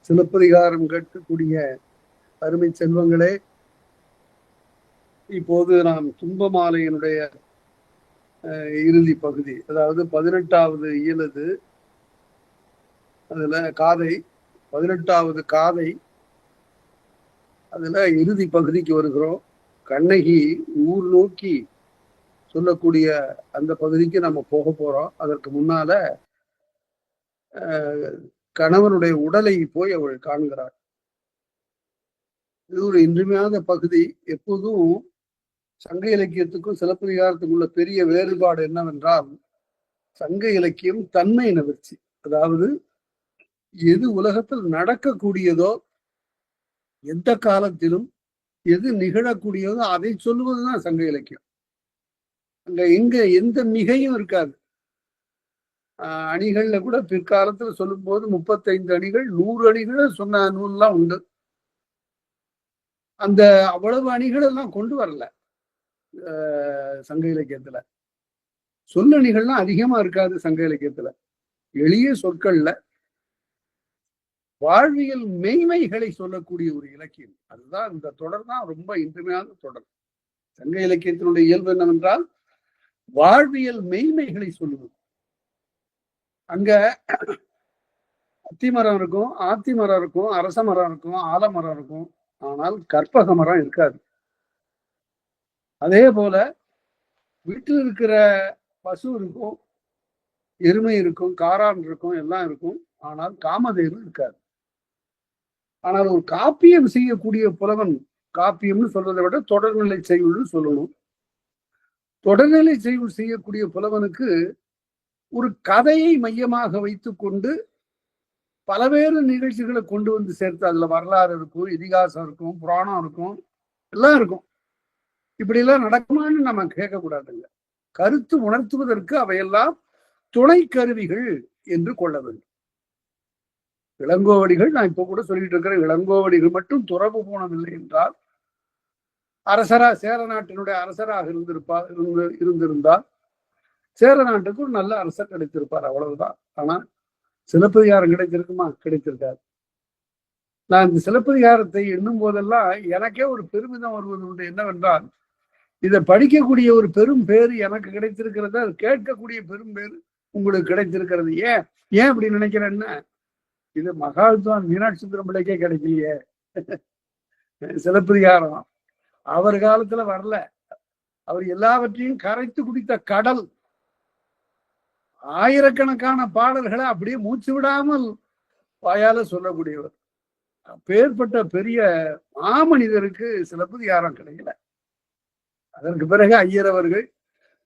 சிலப்பதிகாரம் கேட்கக்கூடிய அருமை செல்வங்களே, இப்போது நாம் துன்பமாலையினுடைய இறுதி பகுதி, அதாவது 18வது இயலது, அதுல காதை 18வது காதை, அதுல இறுதி பகுதிக்கு வருகிறோம். கண்ணகி ஊர் நோக்கி சொல்லக்கூடிய அந்த பகுதிக்கு நம்ம போக போறோம். அதற்கு முன்னால கணவனுடைய உடலை போய் அவள் காண்கிறாள். இது ஒரு இன்றியமையாத பகுதி. எப்போதும் சங்க இலக்கியத்துக்கும் சிலப்பதிகாரத்துக்கும் உள்ள பெரிய வேறுபாடு என்னவென்றால், சங்க இலக்கியம் தன்மை நிவர்ச்சி, அதாவது எது உலகத்தில் நடக்கக்கூடியதோ, எந்த காலத்திலும் எது நிகழக்கூடியதோ அதை சொல்லுவதுதான் சங்க இலக்கியம். அங்க எந்த மிகையும் இருக்காது. அணிகள்ல கூட பிற்காலத்துல சொல்லும் போது 35 அணிகள் 100 அணிகளை சொன்ன நூல்லாம் உண்டு. அந்த அவ்வளவு அணிகள் எல்லாம் கொண்டு வரல சங்க இலக்கியத்துல. சொல்லணிகள்லாம் அதிகமா இருக்காது சங்க இலக்கியத்துல. எளிய சொற்கள்ல வாழ்வியல் மெய்மைகளை சொல்லக்கூடிய ஒரு இலக்கியம். அதுதான் இந்த தொடர் தான் ரொம்ப இன்றியமையாத தொடர். சங்க இலக்கியத்தினுடைய இயல்பு என்னவென்றால் வாழ்வியல் மெய்மைகளை சொல்லுவது. அங்க அத்தி மரம் இருக்கும், ஆத்தி மரம் இருக்கும், அரச மரம் இருக்கும், ஆலமரம் இருக்கும், ஆனால் கற்பக மரம் இருக்காது. அதே போல வீட்டில் இருக்கிற பசு இருக்கும், எருமை இருக்கும், காரான் இருக்கும், எல்லாம் இருக்கும், ஆனால் காமதேனு இருக்காது. ஆனால் ஒரு காப்பியம் செய்யக்கூடிய புலவன், காப்பியம்னு சொல்றதை விட தொடர்நிலை செய்யுள்னு சொல்லணும். தொடர்நிலை செய்யுள் செய்யக்கூடிய புலவனுக்கு ஒரு கதையை மையமாக வைத்துக் கொண்டு பலவேறு நிகழ்ச்சிகளை கொண்டு வந்து சேர்த்து, அதுல வரலாறு இருக்கும், இதிகாசம் இருக்கும், புராணம் இருக்கும், எல்லாம் இருக்கும். இப்படி எல்லாம் நடக்குமான்னு நம்ம கேட்கக்கூடாதுங்க. கருத்து உணர்த்துவதற்கு அவையெல்லாம் துணை கருவிகள் என்று கொள்ள வேண்டும். இளங்கோவடிகள், நான் இப்ப கூட சொல்லிட்டு இருக்கிறேன், இளங்கோவடிகள் மட்டும் துறவு போனதில்லை என்றால், சேர நாட்டினுடைய அரசராக இருந்திருந்தால் சேர நாட்டுக்கு ஒரு நல்ல அரசர் கிடைத்திருப்பார், அவ்வளவுதான். ஆனா சிலப்பதிகாரம் கிடைத்திருக்குமா? கிடைத்திருக்காது. நான் இந்த சிலப்பதிகாரத்தை எண்ணும் போதெல்லாம் எனக்கே ஒரு பெருமிதம் வருவது உண்டு. என்னவென்றால், இதை படிக்கக்கூடிய ஒரு பெரும் பேரு எனக்கு கிடைத்திருக்கிறது, அது கேட்கக்கூடிய பெரும் பேரு உங்களுக்கு கிடைத்திருக்கிறது. ஏன் இப்படி நினைக்கிறேன்னா, இது மகாவித்வான் மீனாட்சி சுந்தரம் பிள்ளைக்கே கிடைக்கலையே. சிலப்பதிகாரம் அவர் காலத்துல வரல. அவர் எல்லாவற்றையும் கரைத்து குடித்த கடல். ஆயிரக்கணக்கான பாடல்களை அப்படியே மூச்சு விடாமல் வாயால சொல்லக்கூடியவர். பேர்பட்ட பெரிய மாமனிதருக்கு சிலப்பதிகாரம் கிடைக்கல. அதற்கு பிறகு ஐயர் அவர்கள்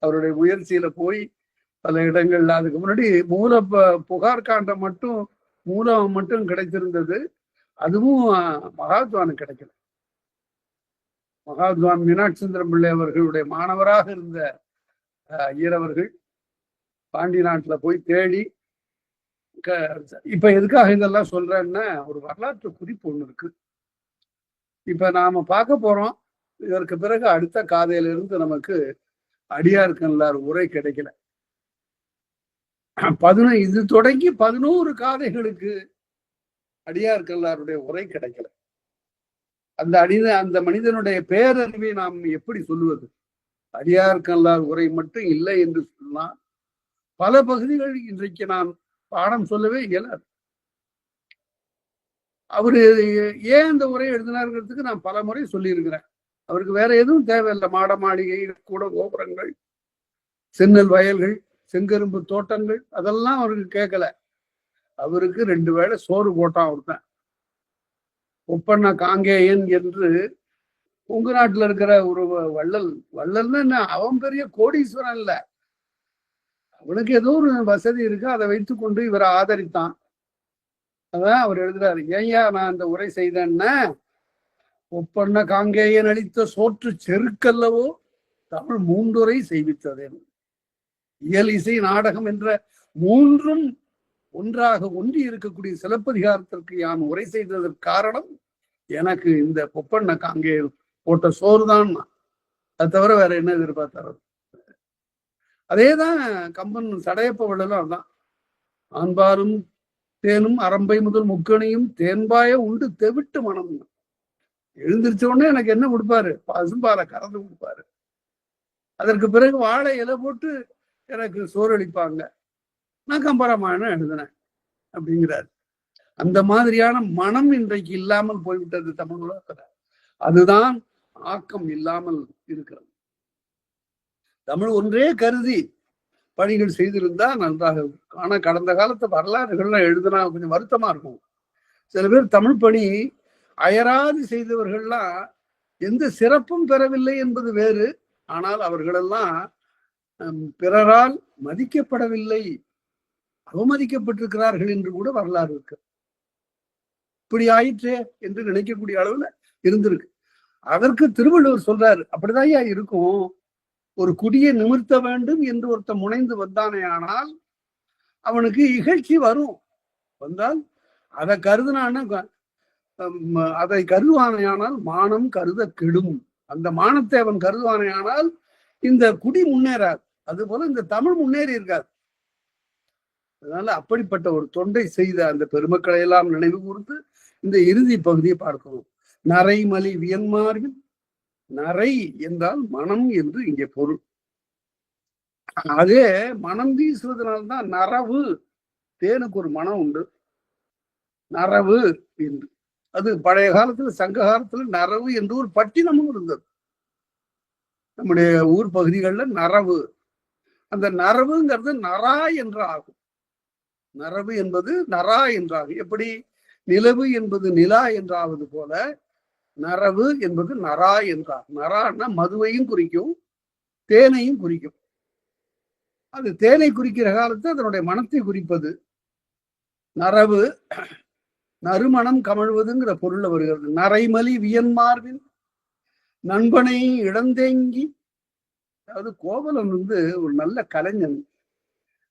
அவருடைய முயற்சியில போய் பல இடங்கள்ல, அதுக்கு முன்னாடி புகார் காண்டம் மட்டும் மூலம் மட்டும் கிடைத்திருந்தது. அதுவும் மகாத்வானுக்கு கிடைக்கல. மகாத்வான் மீனாட்சி சுந்தரம் பிள்ளை அவர்களுடைய மாணவராக இருந்த ஐயர் அவர்கள் பாண்டி நாட்டுல போய் தேடி, இப்ப எதுக்காக இதெல்லாம் சொல்றேன்னா, ஒரு வரலாற்று குறிப்பு ஒண்ணு இருக்கு. இப்ப நாம பார்க்க போறோம். இதற்கு பிறகு அடுத்த காதையில இருந்து நமக்கு அடியார்கல்லார் உரை கிடைக்கல. இது தொடங்கி 11 காதைகளுக்கு அடியார்கல்லாருடைய உரை கிடைக்கல. அந்த மனிதனுடைய பேரறிவை நாம் எப்படி சொல்லுவது? அடியார்கல்லார் உரை மட்டும் இல்லை என்று சொல்லலாம். பல பகுதிகள் இன்றைக்கு நான் பாடம் சொல்லவே இயலாது. அவரு ஏன் அந்த உரை எழுதினார்கிறதுக்கு நான் பல முறை சொல்லியிருக்கிறேன். அவருக்கு வேற எதுவும் தேவையில்லை. மாட மாளிகை, கூட கோபுரங்கள், செந்நெல் வயல்கள், செங்கரும்பு தோட்டங்கள், அதெல்லாம் அவருக்கு கேட்கல. அவருக்கு 2 வேளை சோறு போட்டான் ஒருத்தன். ஒப்பண்ண காங்கேயன் என்று உங்க நாட்டுல இருக்கிற ஒரு வள்ளல்னா என்ன, அவன் பெரிய கோடீஸ்வரன் இல்ல. அவனுக்கு ஏதோ ஒரு வசதி இருக்கு, அதை வைத்துக்கொண்டு இவரை ஆதரித்தான். அதான் அவர் எழுதுறாரு, ஏயா நான் அந்த உரை செய்தேன்னா, ஒப்பண்ண காங்கேயன் அளித்த சோற்று செருக்கல்லவோ தமிழ் 3 உரை செய்வித்ததே. இயல், இசை, நாடகம் என்ற 3ம் ஒன்றாக ஒன்றி இருக்கக்கூடிய சிலப்பதிகாரத்திற்கு யான் உரை செய்ததற்கு காரணம் எனக்கு இந்த ஒப்பண்ண காங்கேயன் போட்ட சோறு தான். அது தவிர வேற என்ன எதிர்பார்த்தாரு? அதேதான் கம்பன் சடையப்ப வள்ளலும். அதுதான் ஆண்பாரும் தேனும் அரம்பை முதல் முக்கணியும் தேன்பாய உண்டு தெவிட்டு மனம். எழுந்திருச்ச உடனே எனக்கு என்ன கொடுப்பாரு? பசும்பாலை கறந்து கொடுப்பாரு. அதற்கு பிறகு வாழை இலை போட்டு எனக்கு சோறளிப்பாங்க. நான் கம்பராமாயணம் எழுதினேன் அப்படிங்கிறாரு. அந்த மாதிரியான மனம் இன்றைக்கு இல்லாமல் போய்விட்டது தமிழ் உலகத்துல. அதுதான் ஆக்கம் இல்லாமல் இருக்கிறது. தமிழ் ஒன்றே கருதி பணிகள் செய்திருந்தா நன்றாக இருக்கும். ஆனா கடந்த காலத்து வரலாறுகள்லாம் எழுதுனா கொஞ்சம் வருத்தமா இருக்கும். சில பேர் தமிழ் பணி அயராது செய்தவர்கள்லாம் எந்த சிறப்பும் பெறவில்லை என்பது வேறு. ஆனால் அவர்களெல்லாம் பிறரால் மதிக்கப்படவில்லை, அவமதிக்கப்பட்டிருக்கிறார்கள் என்று கூட வரலாறு இருக்கு. இப்படி ஆயிற்றே என்று நினைக்கக்கூடிய அளவுல இருந்திருக்கு. அதற்கு திருவள்ளுவர் சொல்றாரு, அப்படிதான் இருக்கும். ஒரு குடியை நிமிர்த்த வேண்டும் என்று ஒருத்த முனைந்து வந்தானே ஆனால் அவனுக்கு இகழ்ச்சி வரும். வந்தால் அதை அதை கருதுவானையானால் மானம் கருத கெடும். அந்த மானத்தை அவன் கருதுவானையானால் இந்த குடி முன்னேறாது. அது போல இந்த தமிழ் முன்னேறி இருக்காது. அதனால அப்படிப்பட்ட ஒரு தொண்டை செய்த அந்த பெருமக்களை எல்லாம் நினைவு கூர்ந்து இந்த இறுதி பகுதியை பார்க்கணும். நரைமலி வியன்மார்பில், நரை என்றால் மனம் என்று இங்கே பொருள். அதே மனம் வீசுவதனால்தான் நரவு. தேனுக்கு ஒரு மனம் உண்டு, நரவு என்று. அது பழைய காலத்துல சங்க காலத்துல நரவு என்று ஒரு பட்டினமும் இருந்தது நம்முடைய ஊர் பகுதிகளில். நரவு, அந்த நரவுங்கிறது நரா என்று ஆகும். நரவு என்பது நரா என்றாகும். எப்படி நிலவு என்பது நிலா என்றாவது போல நரவு என்பது நரா என்றாகும். நரான்னா மதுவையும் குறிக்கும், தேனையும் குறிக்கும். அது தேனை குறிக்கிற காலத்து அதனுடைய மனத்தை குறிப்பது. நரவு நறுமணம் கமழ்வதுங்கிற பொருள்ல வருகிறது. நரைமலி வியன்மார்பில் நண்பனை இழந்தேங்கி. அதாவது கோவலன் ஒரு நல்ல கலைஞன்.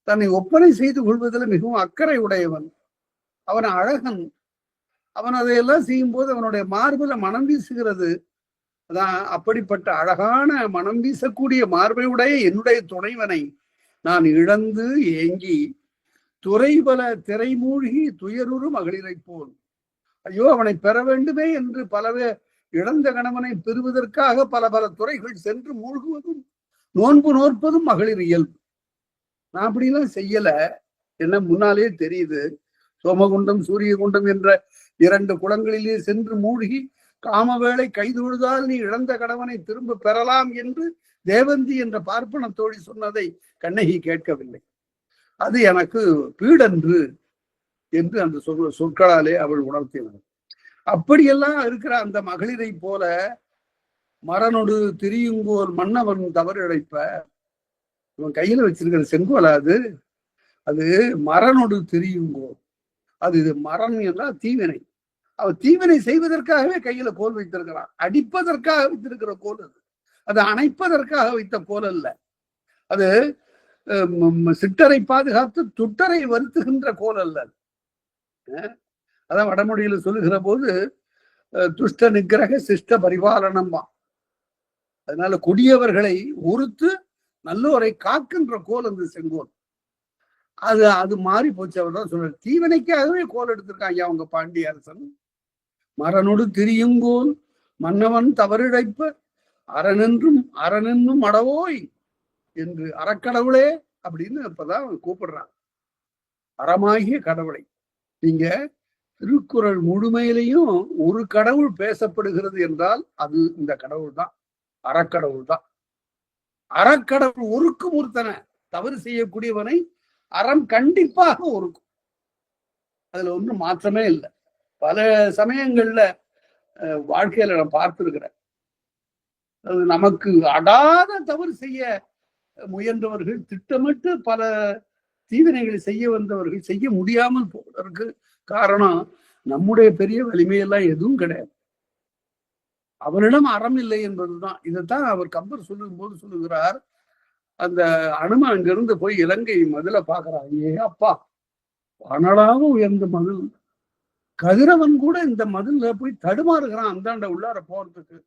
தன்னை ஒப்பனை செய்து கொள்வதில் மிகவும் அக்கறை உடையவன். அவன் அழகன். அவன் அதையெல்லாம் செய்யும் போது அவனுடைய மார்பில மனம் வீசுகிறது. அதான் அப்படிப்பட்ட அழகான மனம் வீசக்கூடிய மார்பையுடைய என்னுடைய துணைவனை நான் இழந்து ஏங்கி துறைபல திரைமூழ்கி துயருறு மகளிரை போல். ஐயோ, அவனை பெற வேண்டுமே என்று பலவே இழந்த கணவனை பெறுவதற்காக பல பல துறைகள் சென்று மூழ்குவதும் நோன்பு நோற்பதும் மகளிர் இயல்பு. நான் அப்படிலாம் செய்யல, என்ன முன்னாலே தெரியுது. சோமகுண்டம் சூரியகுண்டம் என்ற 2 குளங்களிலே சென்று மூழ்கி காமவேளை கைதொழுதால் நீ இழந்த கணவனை திரும்ப பெறலாம் என்று தேவந்தி என்ற பார்ப்பன தோழி சொன்னதை கண்ணகி கேட்கவில்லை. அது எனக்கு பீடன்று என்று அந்த சொற்களாலே அவள் உணர்த்தினார். அப்படியெல்லாம் இருக்கிற அந்த மகளிரை போல மரனொடு திரியுங்கோல் மன்னவன் தவறு இழைப்ப. இவன் கையில வச்சிருக்கிற செங்கோல் அது மரனொடு திரியுங்கோல். அது மரம் என்றால் தீவினை. அவன் தீவினை செய்வதற்காகவே கையில கோல் வைத்திருக்கிறான். அடிப்பதற்காக வைத்திருக்கிற கோல் அது. அது அணைப்பதற்காக வைத்த கோல் அல்ல. அது சிட்டரை பாதுகாத்து துட்டரை வருத்துகின்ற கோல் அல்ல. அதான் வடமொழியில சொல்லுகிற போது துஷ்ட நிகிரக சிஷ்ட பரிபாலனம்பா. அதனால கொடியவர்களை உறுத்து நல்லோரை காக்கின்ற கோல் அந்த செங்கோல். அது மாறி போச்சு. அவர் தான் சொல்ற தீவனைக்காகவே கோல் எடுத்திருக்காங்க அவங்க பாண்டிய அரசன். மரனொடு திரியுங்கோல் மன்னவன் தவறிழைப்ப அரணென்றும் அடவோய் என்று அறக்கடவுளே அப்படின்னு இப்பதான் கூப்பிடுறான். அறமாகிய கடவுளை. நீங்க திருக்குறள் முழுமையிலையும் ஒரு கடவுள் பேசப்படுகிறது என்றால் அது இந்த கடவுள் தான், அறக்கடவுள் தான். அறக்கடவுள் ஒருக்கும் ஒருத்தனை தவறு செய்யக்கூடியவனை அறம் கண்டிப்பாக ஒருக்கும். அதுல ஒன்றும் மாற்றமே இல்லை. பல சமயங்கள்ல வாழ்க்கையில நான் பார்த்திருக்கிறேன். அது நமக்கு அடாத தவறு செய்ய முயன்றவர்கள், திட்டமிட்டு பல தீவினைகளை செய்ய வந்தவர்கள் செய்ய முடியாமல் போவதற்கு காரணம் நம்முடைய பெரிய வலிமையெல்லாம் எதுவும் கிடையாது, அவனிடம் அறம் இல்லை என்பதுதான். இதைத்தான் அவர் கம்பர் சொல்லும் போது சொல்லுகிறார். அந்த அனுமன் அங்கிருந்து போய் இலங்கை மதில பாக்குறான். ஏ அப்பா, வானளாக உயர்ந்த மதில், கதிரவன் கூட இந்த மதில போய் தடுமாறுகிறான் அந்தாண்ட உள்ளார போறதுக்கு.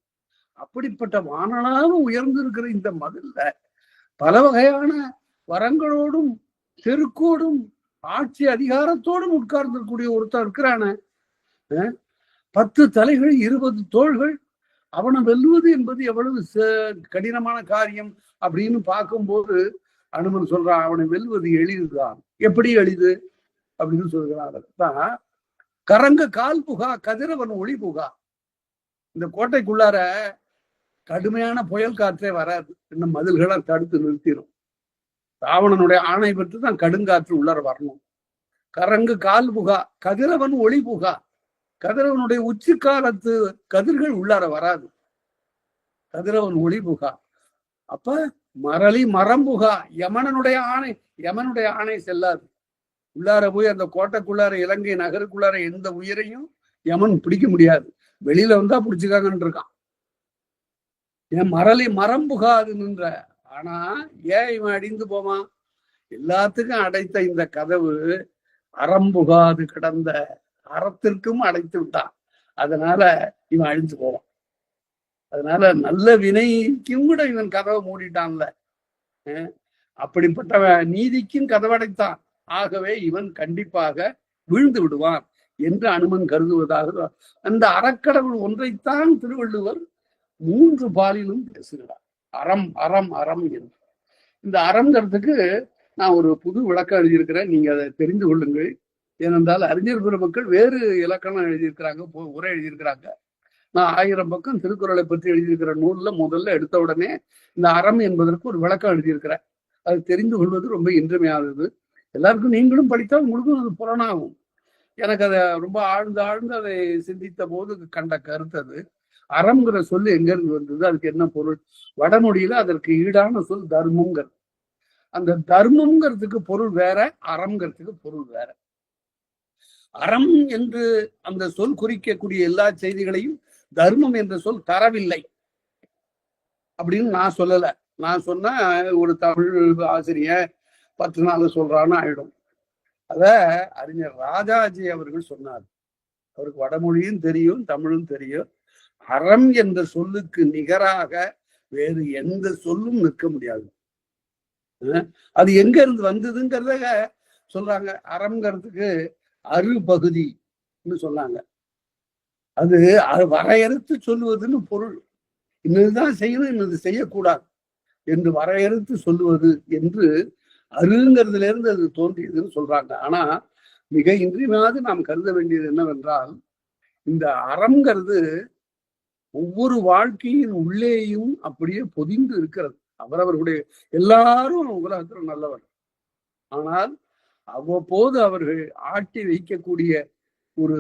அப்படிப்பட்ட வானளாக உயர்ந்திருக்கிற இந்த மதில்ல பல வகையான வரங்களோடும் செருக்கோடும் ஆட்சி அதிகாரத்தோடும் உட்கார்ந்திருக்கக்கூடிய ஒருத்தர் இருக்கிறான, 10 தலைகள் 20 தோள்கள், அவனை வெல்லுவது என்பது எவ்வளவு கடினமான காரியம் அப்படின்னு பார்க்கும்போது அனுமன் சொல்றான், அவனை வெல்வது எளிதுதான். எப்படி எளிது அப்படின்னு சொல்கிறான். கரங்க கால் புகா கதிரவன் ஒளி புகா. இந்த கோட்டைக்குள்ளார கடுமையான புயல் காற்றே வராது, இன்னும் மதில்களை தடுத்து நிறுத்திடும். ராவணனுடைய ஆணை பெற்று தான் கடுங்காற்று உள்ளார வரணும். கரங்கு கால் புகா கதிரவன் ஒளி புகா. கதிரவனுடைய உச்சி காலத்து கதிர்கள் உள்ளார வராது, கதிரவன் ஒளி புகா. அப்ப மரளி மரம்புகா, யமனுடைய ஆணை செல்லாது. உள்ளார போய் அந்த கோட்டைக்குள்ளார இலங்கை நகருக்குள்ளார எந்த உயிரையும் யமன் பிடிக்க முடியாது. வெளியில வந்தா பிடிச்சுக்காங்கன்னு இருக்கான். என் மரளி மரம்புகாது நின்ற. ஆனா ஏன் இவன் அடிந்து போவான்? எல்லாத்துக்கும் அடைத்த இந்த கதவு அறம்புகாது கிடந்த அறத்திற்கும் அடைத்து விட்டான். அதனால இவன் அழிஞ்சு போவான். அதனால நல்ல வினைக்கும் கூட இவன் கதவை மூடிட்டான்ல. அப்படிப்பட்ட நீதிக்கும் கதவடைத்தான். ஆகவே இவன் கண்டிப்பாக வீழ்ந்து விடுவான் என்று அனுமன் கருதுவதாக அந்த அறக்கடவுள் ஒன்றைத்தான் திருவள்ளுவர் 3 பாலிலும் பேசுகிறார். அறம் அறம் அறம் என்று. இந்த அறம்ங்கிறதுக்கு நான் ஒரு புது விளக்கம் எழுதியிருக்கிறேன், நீங்க அதை தெரிந்து கொள்ளுங்கள். ஏனென்றால் அறிஞர் பெருமக்கள் வேறு இலக்கணம் எழுதியிருக்கிறாங்க, உரை எழுதியிருக்கிறாங்க. நான் 1000 பக்கம் திருக்குறளை பற்றி எழுதியிருக்கிற நூல்ல முதல்ல எடுத்த உடனே இந்த அறம் என்பதற்கு ஒரு விளக்கம் எழுதியிருக்கிறேன். அது தெரிந்து கொள்வது ரொம்ப இன்றியமையாதது. எல்லாருக்கும் நீங்களும் படித்தால் உங்களுக்கும் அது புலனாகும். எனக்கு அதை ரொம்ப ஆழ்ந்து அதை சிந்தித்த போது கண்ட கருத்து அது. அறம்ங்கிற சொல்லு எங்க இருந்து வந்தது, அதுக்கு என்ன பொருள்? வடமொழியில அதற்கு ஈடான சொல் தர்மம்ங்கிறது. அந்த தர்மம்ங்கிறதுக்கு பொருள் வேற, அறம்ங்கிறதுக்கு பொருள் வேற. அறம் என்று அந்த சொல் குறிக்கக்கூடிய எல்லா செய்திகளையும் தர்மம் என்ற சொல் தரவில்லை அப்படின்னு நான் சொல்லல. நான் சொன்ன ஒரு தமிழ் ஆசிரியர் 10 நாள் சொல்றான்னு ஆயிடும். அத அறிஞர் ராஜாஜி அவர்கள் சொன்னார். அவருக்கு வடமொழியும் தெரியும், தமிழும் தெரியும். அறம் என்ற சொல்லுக்கு நிகராக வேறு எந்த சொல்லும் நிற்க முடியாது. அது எங்க இருந்து வந்ததுங்கிறத சொல்றாங்க. அறம்ங்கிறதுக்கு அறுபகுதின்னு சொன்னாங்க. அது வரையறுத்து சொல்லுவதுன்னு பொருள். இன்னதுதான் செய்யணும், இன்னது செய்யக்கூடாது என்று வரையறுத்து சொல்லுவது என்று அருங்கிறதுல இருந்து அது தோன்றியதுன்னு சொல்றாங்க. ஆனா மிக இன்றியமையாது நாம் கருத வேண்டியது என்னவென்றால், இந்த அறம்ங்கிறது ஒவ்வொரு வாழ்க்கையின் உள்ளேயும் அப்படியே பொதிந்து இருக்கிறது. அவரவர்களுடைய எல்லாரும் உலகத்துல நல்லவர். ஆனால் அவ்வப்போது அவர்கள் ஆட்டி வைக்கக்கூடிய ஒரு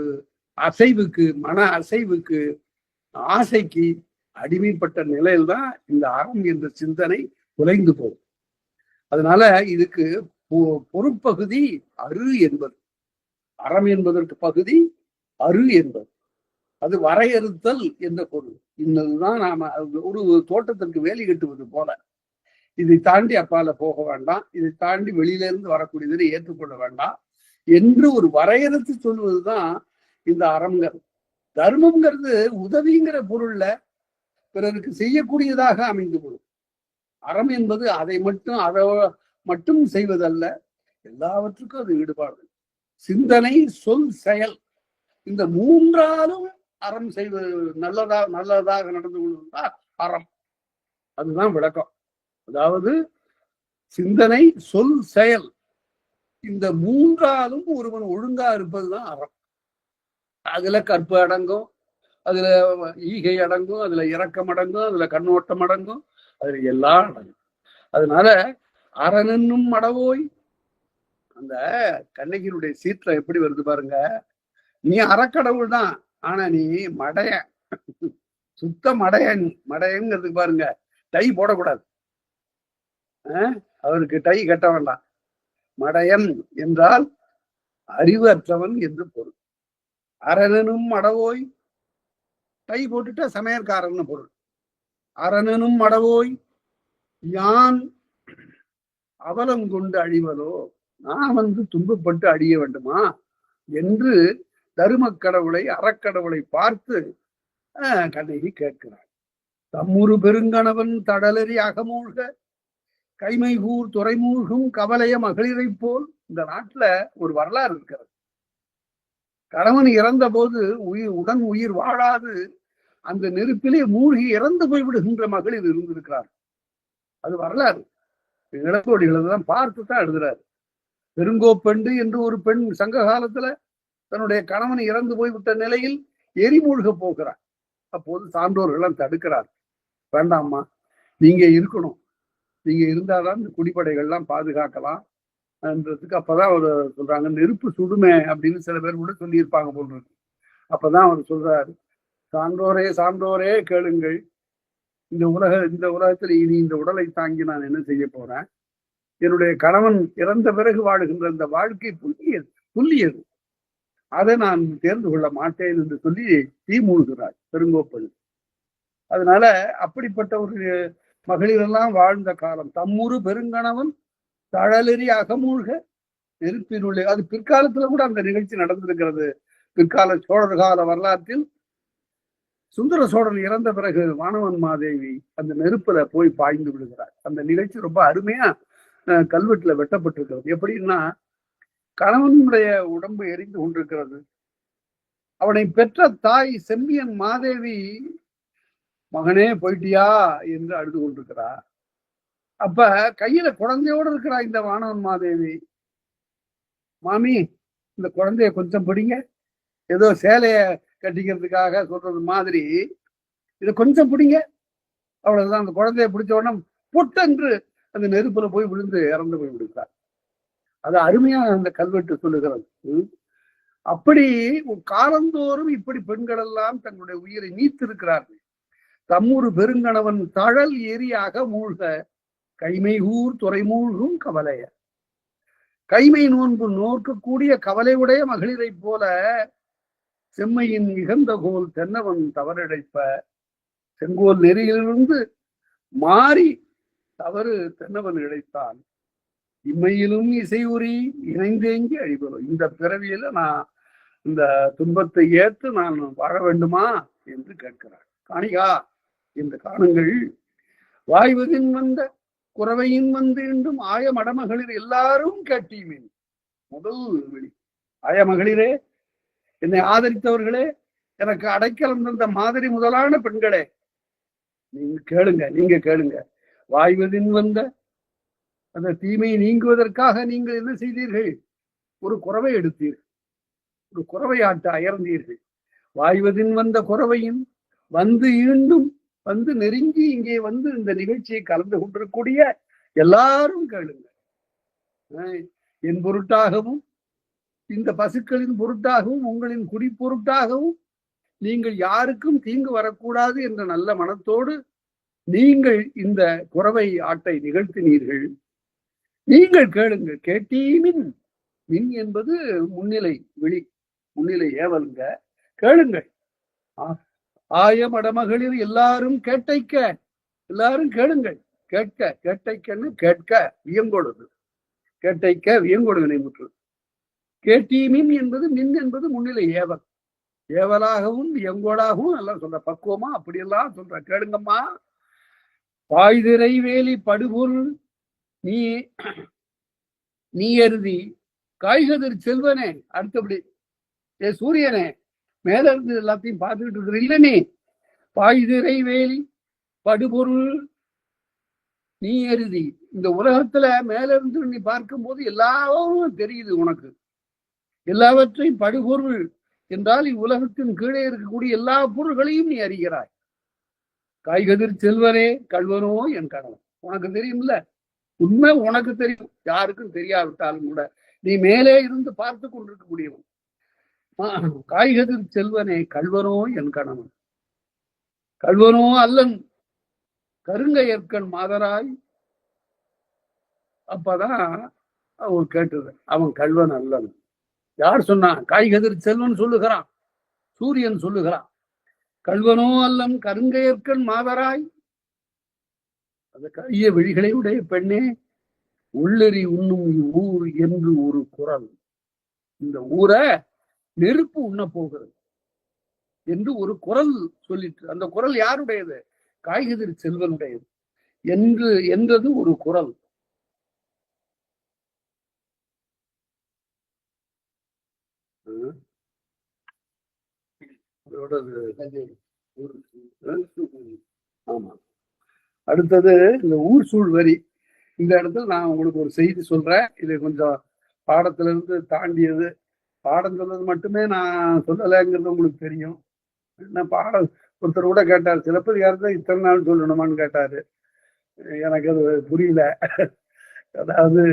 அசைவுக்கு, மன அசைவுக்கு, ஆசைக்கு அடிமைப்பட்ட நிலையில்தான் இந்த அறம் என்ற சிந்தனை குலைந்து போகும். அதனால இதுக்கு பொருட்பகுதி அரு என்பது. அறம் என்பதற்கு பகுதி அரு என்பது. அது வரையறுத்தல் என்ற பொருள். இன்னதுதான் நாம ஒரு தோட்டத்திற்கு வேலி கட்டுவது போல, இதை தாண்டி அப்பால போக வேண்டாம், இதை தாண்டி வெளியில இருந்து வரக்கூடியதை ஏற்றுக்கொள்ள வேண்டாம் என்று ஒரு வரையறுத்து சொல்வதுதான் இந்த அறம்ங்கிறது. தர்மம்ங்கிறது உதவிங்கிற பொருள்ல பிறருக்கு செய்யக்கூடியதாக அமைந்து போடும். அறம் என்பது அதை மட்டும் செய்வதல்ல, எல்லாவற்றுக்கும் அது ஈடுபாடு. சிந்தனை, சொல், செயல், இந்த 3ஆலும் அறம் செய்வது, நல்லதாக நடந்து கொள்வதுதான் அறம். அதுதான் விளக்கம். அதாவது சிந்தனை, சொல், செயல், இந்த 3ஆலும் ஒருவன் ஒழுங்கா இருப்பதுதான் அறம். அதுல கற்பு அடங்கும், அதுல ஈகை அடங்கும், அதுல இரக்கம் அடங்கும், அதுல கண்ணோட்டம் அடங்கும், அதுல எல்லாம் அடங்கும். அதனால அரணென்னும் மடவோய், அந்த கண்ணகியினுடைய சீற்ற எப்படி வருது பாருங்க. நீ அறக்கடவுள் தான், ஆனா நீ மடைய, சுத்த மடைய. நீ மடையங்கிறதுக்கு பாருங்க, டை போடக்கூடாது, அவருக்கு டை கட்ட வேண்டாம். மடையன் என்றால் அறிவு அற்றவன் என்று பொருள். அரணனும் மடவோய், டை போட்டுட்டா சமையற்காரன் பொருள். அரணனும் மடவோய் யான் அவலம் கொண்டு அழிவதோ, நான் துன்பப்பட்டு அழிய வேண்டுமா என்று தரும கடவுளை, அறக்கடவுளை பார்த்து கண்ணகி கேட்கிறார். தம்முரு பெருங்கணவன் தடலறி அகமூழ்க கைமைகூர் துறைமூழ்கும் கவலைய மகளிரை போல் இந்த நாட்டுல ஒரு வரலாறு இருக்கிறது. கணவன் இறந்த போது உயிர் வாழாது அந்த நெருப்பிலே மூழ்கி இறந்து போய்விடுகின்ற மகளிர் இருந்திருக்கிறார். அது வரலாறு. இளங்கோடிகள் தான் பார்த்துதான் எழுதுறாரு. பெருங்கோப்பெண்டு என்று ஒரு பெண் சங்க காலத்துல தன்னுடைய கணவன் இறந்து போய்விட்ட நிலையில் எரிமூழ்க போகிறார். அப்போது சான்றோர்கள் தடுக்கிறார். வேண்டாம்மா, நீங்க இருக்கணும், நீங்க இருந்தாதான் இந்த குடிப்படைகள்லாம் பாதுகாக்கலாம் என்றதுக்கு அப்பதான் அவர் சொல்றாங்க, நெருப்பு சுடுமே அப்படின்னு சில பேர் கூட சொல்லியிருப்பாங்க போல் இருக்கு. அப்பதான் அவர் சொல்றாரு, சான்றோரே சான்றோரே கேளுங்கள், இந்த உலகத்தில் இனி இந்த உடலை தாங்கி நான் என்ன செய்ய போறேன்? என்னுடைய கணவன் இறந்த பிறகு வாழுகின்ற இந்த வாழ்க்கை புல்லியது, அதை நான் தேர்ந்து கொள்ள மாட்டேன் என்று சொல்லி தீ மூழ்கிறார் பெருங்கோப்பன். அதனால அப்படிப்பட்ட ஒரு மகளிரெல்லாம் வாழ்ந்த காலம். தம்முரு பெருங்கணவன் தழலெறி அகமூழ்க நெருப்பினுள்ளே. அது பிற்காலத்துல கூட அந்த நிகழ்ச்சி நடந்திருக்கிறது. பிற்கால சோழர் கால வரலாற்றில் சுந்தர சோழன் இறந்த பிறகு வானவன் மாதேவி அந்த நெருப்புல போய் பாய்ந்து விடுகிறார். அந்த நிகழ்ச்சி ரொம்ப அருமையா கல்வெட்டுல வெட்டப்பட்டிருக்கிறது. எப்படின்னா, கணவனுடைய உடம்பு எரிந்து கொண்டிருக்கிறது. அவனை பெற்ற தாய் செம்பியன் மாதேவி, மகனே போயிட்டியா என்று அழுது கொண்டிருக்கிறார். அப்ப கையில குழந்தையோடு இருக்கிறா இந்த வானவன் மாதேவி. மாமி, இந்த குழந்தைய கொஞ்சம் பிடிங்க, ஏதோ சேலைய கட்டிக்கிறதுக்காக சொல்றது மாதிரி இதை கொஞ்சம் பிடிங்க, அவ்வளவுதான். அந்த குழந்தைய பிடிச்ச உடனே பொட்டென்று அந்த நெருப்புல போய் விழுந்து இறந்து போய் விடுத்தார். அது அருமையா அந்த கல்வெட்டு சொல்லுகிறது. அப்படி காலந்தோறும் இப்படி பெண்கள் எல்லாம் தங்களுடைய உயிரை நீத்திருக்கிறார்கள். தம்முரு பெருங்கணவன் தழல் எரியாக மூழ்க கைமை ஊர் துறை மூழ்கும் கவலைய. கைமை நோன்பு நோக்கக்கூடிய கவலையுடைய மகளிரை போல செம்மையின் இகந்த கோல் தென்னவன் தவறிழைப்ப. செங்கோல் நெறியிலிருந்து மாறி தவறு தென்னவன் இழைத்தான். இம்மையிலும் இசையுறி இணைந்தேங்கி அழிபடும். இந்த பிறவியில நான் இந்த துன்பத்தை ஏற்று நான் வாழ வேண்டுமா என்று கேட்கிறார். காணிகா என்று காணுங்கள், வாய்வதின் வந்த குறவையின் வந்து என்றும் ஆய மடமகளிர் எல்லாரும் கேட்டீமேன். முதல் வெளி, ஆய மகளிரே, என்னை ஆதரித்தவர்களே, எனக்கு அடைக்கலம் தந்த மாதிரி முதலான பெண்களே, நீங்க கேளுங்க. வாய்வதின் வந்த அந்த தீமை நீங்குவதற்காக நீங்கள் என்ன செய்தீர்கள்? ஒரு குறவை எடுத்தீர்கள், ஒரு குறவை ஆட்ட அயர்ந்தீர்கள். வாய்வதின் வந்த குறவையின் வந்து ஈண்டும் வந்து நெருங்கி இங்கே வந்து இந்த நிகழ்ச்சியை கலந்து கொண்டிருக்கக்கூடிய எல்லாரும் கேளுங்க. என் பொருட்டாகவும் இந்த பசுக்களின் பொருட்டாகவும் உங்களின் குடி பொருட்டாகவும் நீங்கள் யாருக்கும் தீங்கு வரக்கூடாது என்ற நல்ல மனத்தோடு நீங்கள் இந்த குறவை ஆட்டை நிகழ்த்தினீர்கள். நீங்கள் கேளுங்கள். கேட்டீமின், மின் என்பது முன்னிலை விழி, முன்னிலை ஏவலுங்க. கேளுங்கள். ஆய மடமகளிர் எல்லாரும் கேட்டைக்க, எல்லாரும் கேளுங்கள். கேட்க, கேட்டைக்கன்னு கேட்க வியங்கொடுது, கேட்டைக்க வியங்கொடு வினைமுற்று. கேட்டீமின் என்பது மின் என்பது முன்னிலை ஏவல், ஏவலாகவும் வியங்கோடாகவும் எல்லாம் சொல்ற, பக்குவமா அப்படியெல்லாம் சொல்ற. கேளுங்கம்மா. பாய்திரை வேலி படுபொருள் நீ எருதி காய்கதிர் செல்வனே. அடுத்தபடி, ஏ சூரியனே, மேல இருந்து எல்லாத்தையும் பார்த்துக்கிட்டு இருக்கிற இல்ல நீ. பாய்திரை வேலி படுபொருள் நீ எருதி. இந்த உலகத்துல மேல இருந்து நீ பார்க்கும் போது எல்லாரும் தெரியுது உனக்கு. எல்லாவற்றையும் படுபொருள் என்றால் இவ்வுலகத்தின் கீழே இருக்கக்கூடிய எல்லா பொருள்களையும் நீ அறிகிறாய். காய்கதிர் செல்வனே கல்வனோ என் கணவன். உனக்கு தெரியும்ல, உண்மை உனக்கு தெரியும், யாருக்கும் தெரியாவிட்டாலும் கூட நீ மேலே இருந்து பார்த்து கொண்டிருக்கக்கூடியவன். காய்கதிர் செல்வனே கல்வனோ என் கணவன். கல்வனோ அல்லன் கருங்கையற்கண் மாதராய். அப்பதான் அவன் கேட்டது, அவன் கல்வன் அல்லன். யார் சொன்னான்? காய்கதிர் செல்வன் சொல்லுகிறான், சூரியன் சொல்லுகிறான். கல்வனோ அல்லன் கருங்கையற்கண் மாதராய். அந்த கைய விழிகளை உடைய பெண்ணே, உள்ளெறி உண்ணும் ஊர் என்று ஒரு குரல். இந்த ஊரை நெருப்பு உண்ண போகிறது என்று ஒரு குரல் சொல்லிட்டு, அந்த குரல் யாருடையது? காய்கதிர் செல்வனுடையது என்றது ஒரு குரல். ஆமா. அடுத்தது இந்த ஊர் சூழ் வரி. இந்த இடத்துல நான் உங்களுக்கு ஒரு செய்தி சொல்றேன். இது கொஞ்சம் பாடத்துல இருந்து தாண்டியது. பாடம் சொன்னது மட்டுமே நான் சொல்லலைங்கிறது உங்களுக்கு தெரியும். என்ன பாடம் ஒருத்தர் கூட கேட்டார், சிலப்பதிகாரத்தை இத்தனை நாள் சொல்லணுமான்னு கேட்டாரு. எனக்கு அது புரியல. அதாவது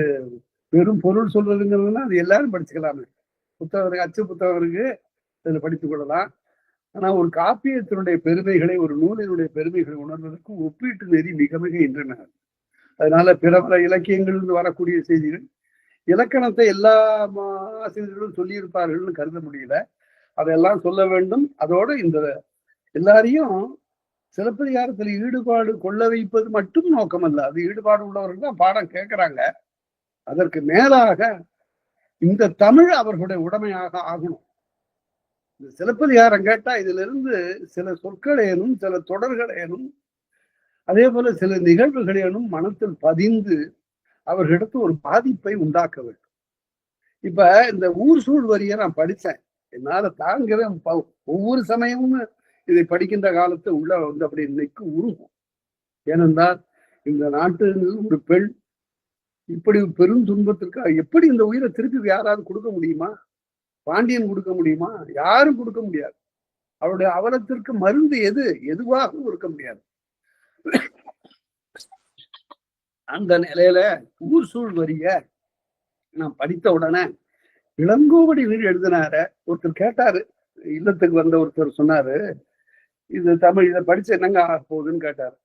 வெறும் பொருள் சொல்றதுங்கிறதுனா அது எல்லாரும் படிச்சுக்கலாமே. புத்தகம் இருக்கு, அச்சு புத்தகம் இருக்கு, அதுல படித்துக் கொள்ளலாம். ஆனா ஒரு காப்பியத்தினுடைய பெருமைகளை, ஒரு நூலினுடைய பெருமைகளை உணர்வதற்கு ஒப்பீட்டு நெறி மிக மிக இன்றன. அதனால பிற பல இலக்கியங்களிலிருந்து வரக்கூடிய செய்திகள் இலக்கணத்தை எல்லா ஆசிரியர்களும் சொல்லியிருப்பார்கள்னு கருத முடியல. அதெல்லாம் சொல்ல வேண்டும். அதோட இந்த எல்லாரையும் சிலப்பதிகாரத்தில் ஈடுபாடு கொள்ள வைப்பது மட்டும் நோக்கம் அல்ல. அது ஈடுபாடு உள்ளவர்கள் தான் பாடம் கேட்கிறாங்க. அதற்கு மேலாக இந்த தமிழ் அவர்களுடைய உடைமையாக ஆகணும். இந்த சிலப்பதிகாரம் கேட்டா இதுல இருந்து சில சொற்களேனும் சில தொடர்களேனும் அதே போல சில நிகழ்வுகளேனும் மனத்தில் பதிந்து அவர்களிடத்து ஒரு பாதிப்பை உண்டாக்க வேண்டும். இப்ப இந்த ஊர் சூழ் வரியை நான் படித்தேன். என்னால தாங்கவே ஒவ்வொரு சமயமும் இதை படிக்கின்ற காலத்தை உள்ள வந்து அப்படி இன்னைக்கு உருகும். ஏனென்றால் இந்த நாட்டில் ஒரு பெண் இப்படி பெரும் துன்பத்திற்கு எப்படி இந்த உயிரை திருப்பி யாராவது கொடுக்க முடியுமா? பாண்டியன் கொடுக்க முடியுமா? யாரும் கொடுக்க முடியாது. அவருடைய அவலத்திற்கு மருந்து எதுவாகவும் இருக்க முடியாது. அந்த நிலையில ஊர் சூழ் வரிய நான் படித்த உடனே இளங்கோவடி வீடு எழுதினார ஒருத்தர் கேட்டாரு. இல்லத்துக்கு வந்த ஒருத்தர் சொன்னாரு, இது தமிழ் இதை படிச்சு என்னங்க ஆக போகுதுன்னு கேட்டாரு.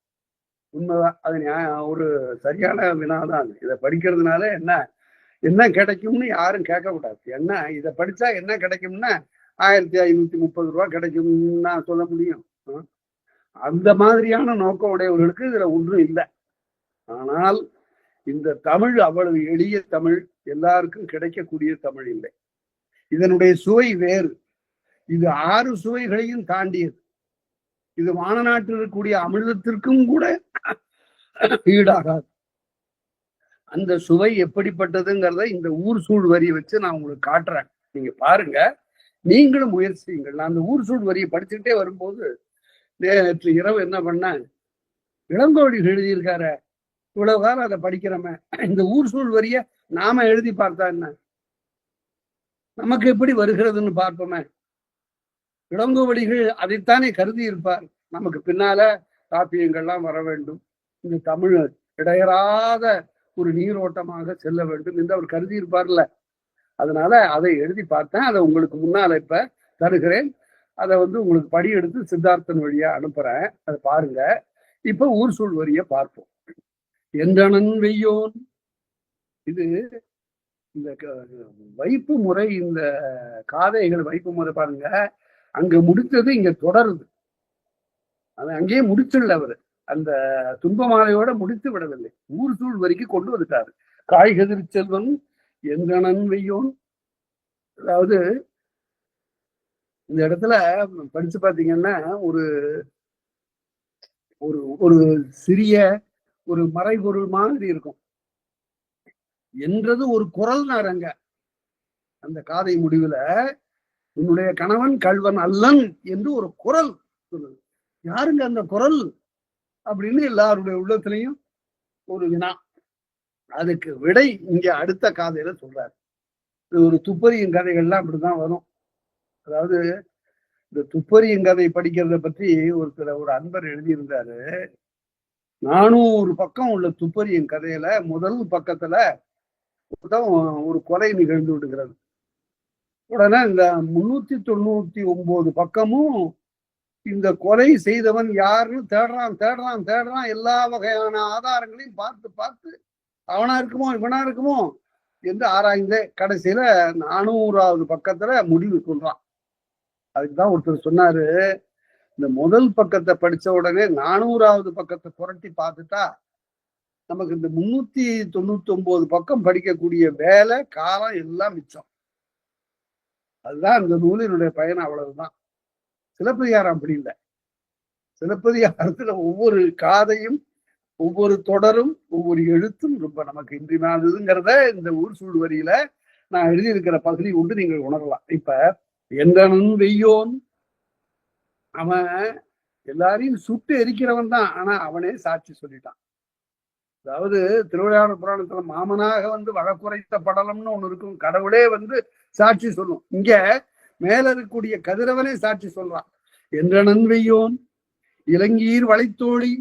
உண்மைதான், அது ஒரு சரியான வினாதான். இதை படிக்கிறதுனால என்ன கிடைக்கும்னு யாரும் கேட்கக்கூடாது. என்ன இதை படிச்சா என்ன கிடைக்கும்னா 1530 ரூபாய் கிடைக்கும்னு நான் சொல்ல முடியும். அந்த மாதிரியான நோக்கம் உடையவர்களுக்கு இதுல ஒன்றும் இல்லை. ஆனால் இந்த தமிழ் அவ்வளவு எளிய தமிழ், எல்லாருக்கும் கிடைக்கக்கூடிய தமிழ் இல்லை. இதனுடைய சுவை வேறு. இது 6 சுவைகளையும் தாண்டியது. இது வானநாட்டில் இருக்கக்கூடிய அமிர்தத்திற்கும் கூட ஈடாகாது. அந்த சுவை எப்படிப்பட்டதுங்கிறத இந்த ஊர் சூழ் வரியை வச்சு நான் உங்களுக்கு காட்டுறேன். நீங்க பாருங்க, நீங்களும் முயற்சி செய்யுங்கள். நான் அந்த ஊர் சூழ் வரியை படிச்சுக்கிட்டே வரும்போது நேற்று இரவு என்ன பண்ண, இளங்கோவடி எழுதியிருக்கார, இவ்வளவு காலம் அதை படிக்கிறோமே, இந்த ஊர் சூழ் வரிய நாம எழுதி பார்த்தா என்ன, நமக்கு எப்படி வருகிறதுன்னு பார்ப்போமே. இளங்கோவடிகள் அதைத்தானே கருதி இருப்பார். நமக்கு பின்னால காப்பியங்கள்லாம் வர வேண்டும், இந்த தமிழ் இடையறாத ஒரு நீரோட்டமாக செல்ல வேண்டும் என்று அவர் கருதி இருப்பார்ல. அதனால அதை எழுதி பார்த்தேன். அதை உங்களுக்கு முன்னால இப்ப தருகிறேன். அதை உங்களுக்கு படி எடுத்து சித்தார்த்தன் வழியா அனுப்புறேன். அதை பாருங்க. இப்ப ஊர் சூழ் வரிய பார்ப்போம். என்றனன் வெய்யோன், இது இந்த வைப்பு முறை, இந்த காதைகள் வைப்பு முறை பாருங்க. அங்க முடித்தது இங்க தொடருது. அது அங்கேயே முடிச்சுள்ள அவரு அந்த துன்பமாலையோட முடித்து விடவில்லை, ஊர் சூழ் வரைக்கும் கொண்டு வந்துட்டாரு. காய்கதிர் செல்வன் என்றனன் வெய்யோன். அதாவது இந்த இடத்துல படிச்சு பாத்தீங்கன்னா ஒரு ஒரு ஒரு சிறிய ஒரு மறைபொருள் மாதிரி இருக்கும். என்றது ஒரு குரல் நாரங்க. அந்த காதை முடிவுல உன்னுடைய கணவன் கள்வன் அல்லன் என்று ஒரு குரல் சொல்லுது. யாருங்க அந்த குரல் அப்படின்னு எல்லாருடைய உள்ளத்திலையும் ஒரு வினா. அதுக்கு விடை இங்க அடுத்த காதையில சொல்றாரு. இது ஒரு துப்பறியும் கதைகள்லாம் அப்படிதான் வரும். அதாவது இந்த துப்பறியும் கதை படிக்கிறத பற்றி ஒரு அன்பர் எழுதியிருந்தாரு. 400 பக்கம் உள்ள துப்பறியும் கதையில முதல் பக்கத்துல ஒரு கொலை நிகழ்ந்து விடுகிறது. உடனே இந்த 399 பக்கமும் இந்த கொலை செய்தவன் யாருன்னு தேடுறான். எல்லா வகையான ஆதாரங்களையும் பார்த்து அவனா இருக்குமோ இவனா இருக்குமோ என்று ஆராய்ந்தே கடைசியில 400வது பக்கத்துல முடிவு சொல்றான். அதுக்குதான் ஒருத்தர் சொன்னாரு, இந்த முதல் பக்கத்தை படிச்ச உடனே 400வது பக்கத்தை புரட்டி பார்த்துட்டா நமக்கு இந்த 399 பக்கம் படிக்கக்கூடிய வேலை காலம் எல்லாம் மிச்சம். அதுதான் இந்த நூலினுடைய பயன். அவ்வளவுதான். சிலப்பதிகாரம் அப்படி இல்லை. சிலப்பதிகாரத்துல ஒவ்வொரு காதையும் ஒவ்வொரு தொடரும் ஒவ்வொரு எழுத்தும் ரொம்ப நமக்கு இன்றியமையாததுங்கிறத இந்த ஊர் சூழ் வரியில நான் எழுதியிருக்கிற பகுதி உண்டு நீங்கள் உணரலாம். இப்ப என்றனன் வெய்யோன் அவன் எல்லாரையும் சுட்டு எரிக்கிறவன் தான், ஆனா அவனே சாட்சி சொல்லிட்டான். அதாவது திருவிளையாடல் புராணத்துல மாமனாக வந்து வழக்குரைத்த படலம்னு ஒண்ணு இருக்கும், கடவுளே வந்து சாட்சி சொல்லும். இங்க மேல இருக்கக்கூடிய கதிரவனே சாட்சி சொல்றான். என்ற நன்வையோன் இலங்கீர் வளைத்தோழி,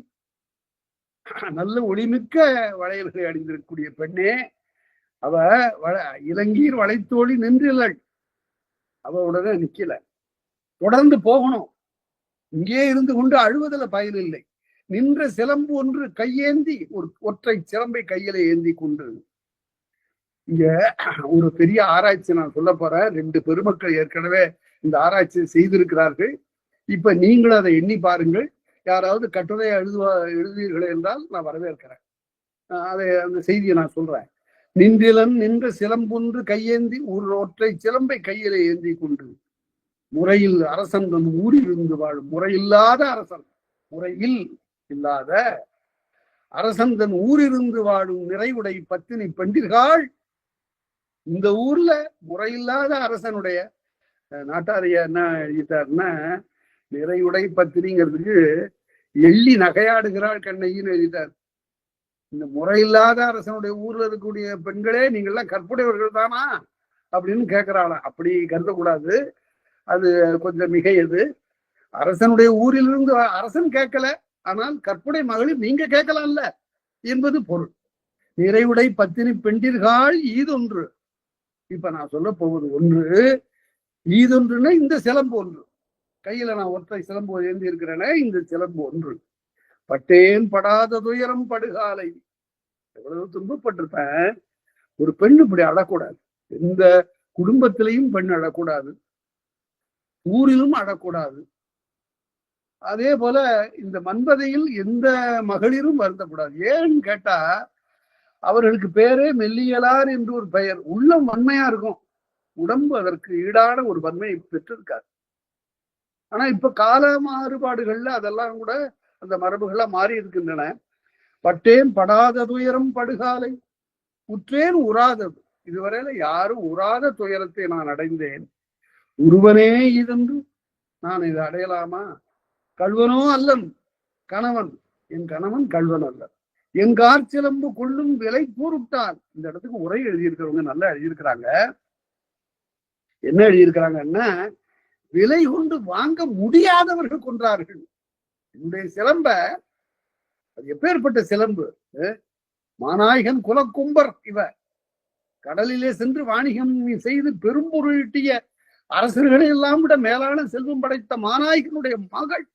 நல்ல ஒளிமிக்க வளையல்களை அணிந்திருக்கக்கூடிய பெண்ணே, அவ இலங்கீர் வளைத்தோழி நின்றிலள், அவ உடனே நிக்கல, தொடர்ந்து போகணும். இங்கே இருந்து கொண்டு அழுவதில் பயன் இல்லை. நின்ற சிலம்பு ஒன்று கையேந்தி, ஒரு ஒற்றை சிலம்பை கையில ஏந்தி கொண்டு. இங்க ஒரு பெரிய ஆராய்ச்சி நான் சொல்ல போறேன். 2 பெருமக்கள் ஏற்கனவே இந்த ஆராய்ச்சி செய்திருக்கிறார்கள். இப்ப நீங்களும் அதை எண்ணி பாருங்கள். யாராவது கட்டுரையை எழுதுவீர்கள் என்றால் நான் வரவேற்கிறேன். அந்த செய்தியை நான் சொல்றேன். நின்றிலன் நின்ற சிலம்பொன்று கையேந்தி, ஒரு ஒற்றை சிலம்பை கையில ஏந்தி கொண்டு, முறையில் அரசன் தன் ஊரில் இருந்து வாழும், முறையில்லாத அரசன், முறையில் இல்லாத அரசன் தன் ஊரிலிருந்து வாழும் நிறைவுடை பத்தினி பெண்டிர்கள். இந்த ஊர்ல முறையில்லாத அரசனுடைய நாட்டாரிய என்ன எழுதிட்டாருன்னா, நிறைவுடை பத்தினிங்கிறதுக்கு எள்ளி நகையாடுகிறாள் கண்ணையின்னு எழுதிட்டார். இந்த முறையில்லாத அரசனுடைய ஊர்ல இருக்கக்கூடிய பெண்களே நீங்கள்லாம் கற்புடையவர்கள் தானா அப்படின்னு கேட்கிறாளாம். அப்படி கருதக்கூடாது, அது கொஞ்சம் மிகையது. அரசனுடைய ஊரிலிருந்து அரசன் கேட்கல, ஆனால் கற்புடை மகளிர் நீங்க கேட்கலாம்ல என்பது பொருள். நிறைவுடை பத்தினி பெண்டிர்கள் ஈதொன்று. இப்ப நான் சொல்ல போவது ஒன்று, ஈதொன்றுன்னா இந்த சிலம்பு ஒன்று, கையில நான் ஒற்றை சிலம்பு ஏந்தி இருக்கிறேனே, இந்த சிலம்பு ஒன்று. பட்டேன் படாத துயரம் படுகாலை. எவ்வளவு துன்பப்பட்டிருப்பேன். ஒரு பெண் இப்படி அழக்கூடாது, எந்த குடும்பத்திலையும் பெண் அழக்கூடாது, ஊரிலும் அழக்கூடாது. அதே போல இந்த மன்பதையில் எந்த மகளிரும் வருந்தக்கூடாது. ஏன்னு கேட்டா, அவர்களுக்கு பேரே மெல்லியலார் என்று ஒரு பெயர். உள்ளம் வன்மையா இருக்கும், உடம்பு அதற்கு ஈடான ஒரு வன்மையை பெற்றிருக்காரு. ஆனா இப்ப கால மாறுபாடுகள்ல அதெல்லாம் கூட அந்த மரபுகள்லாம் மாறி இருக்கின்றன. பட்டேன் படாத துயரம் படுகாலை, உற்றேன் உறாதது. இதுவரையில யாரும் உறாத துயரத்தை நான் அடைந்தேன். ஒருவனே இதென்று நான் இதை அடையலாமா? கல்வனோ அல்லன் கணவன், என் கணவன் கல்வன் அல்ல. என் கார்ச்சிலம்பு கொள்ளும் விலை கூறுட்டான். இந்த இடத்துக்கு உரை எழுதியிருக்கிறவங்க நல்லா எழுதியிருக்கிறாங்க. என்ன எழுதியிருக்கிறாங்கன்னா, விலை கொண்டு வாங்க முடியாதவர்கள் கொன்றார்கள். என்னுடைய சிலம்ப, அது எப்பேற்பட்ட சிலம்பு! மாநாயகன் குலக்கும்பர் இவ, கடலிலே சென்று வாணிகம் செய்து பெரும்பொருளிட்டிய அரசர்களை எல்லாம் விட மேலான செல்வம் படைத்த மாநாயகனுடைய மகள்.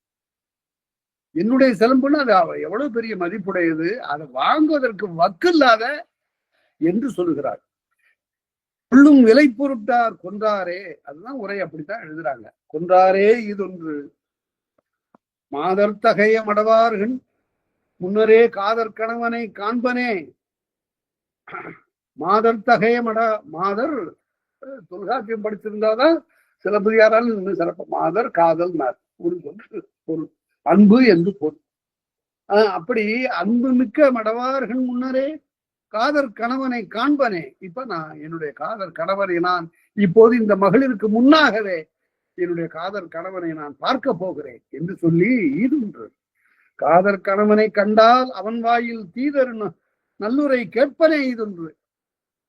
என்னுடைய சிலம்புன்னு அது எவ்வளவு பெரிய மதிப்புடையது, அதை வாங்குவதற்கு வக்கில்லாத என்று சொல்லுகிறார். கொள்ளும் விலை பொருட்டார் கொன்றாரே, அதுதான் உரை, அப்படித்தான் எழுதுறாங்க. கொன்றாரே இதொன்று மாதர் தகைய மடவார்கள் முன்னரே காதர் கணவனை காண்பனே. மாதர் தகைய மாதர் தொல்காப்பியம் படிச்சிருந்தாதான் சிலப்பதிகாரால் இன்னும் சிறப்பு. மாதர் காதல் ஒரு பொருள், அன்பு என்று பொருள். அப்படி அன்பு மிக்க மடவார்கள் முன்னரே காதர் கணவனை காண்பனே. இப்ப நான் என்னுடைய காதர் கணவனை நான் இப்போது இந்த மகளிருக்கு முன்னாகவே என்னுடைய காதர் கணவனை நான் பார்க்க போகிறேன் என்று சொல்லி ஈதுன்று. காதர் கணவனை கண்டால் அவன் வாயில் தீதர் நல்லுரை கேட்பனே ஈதுன்று.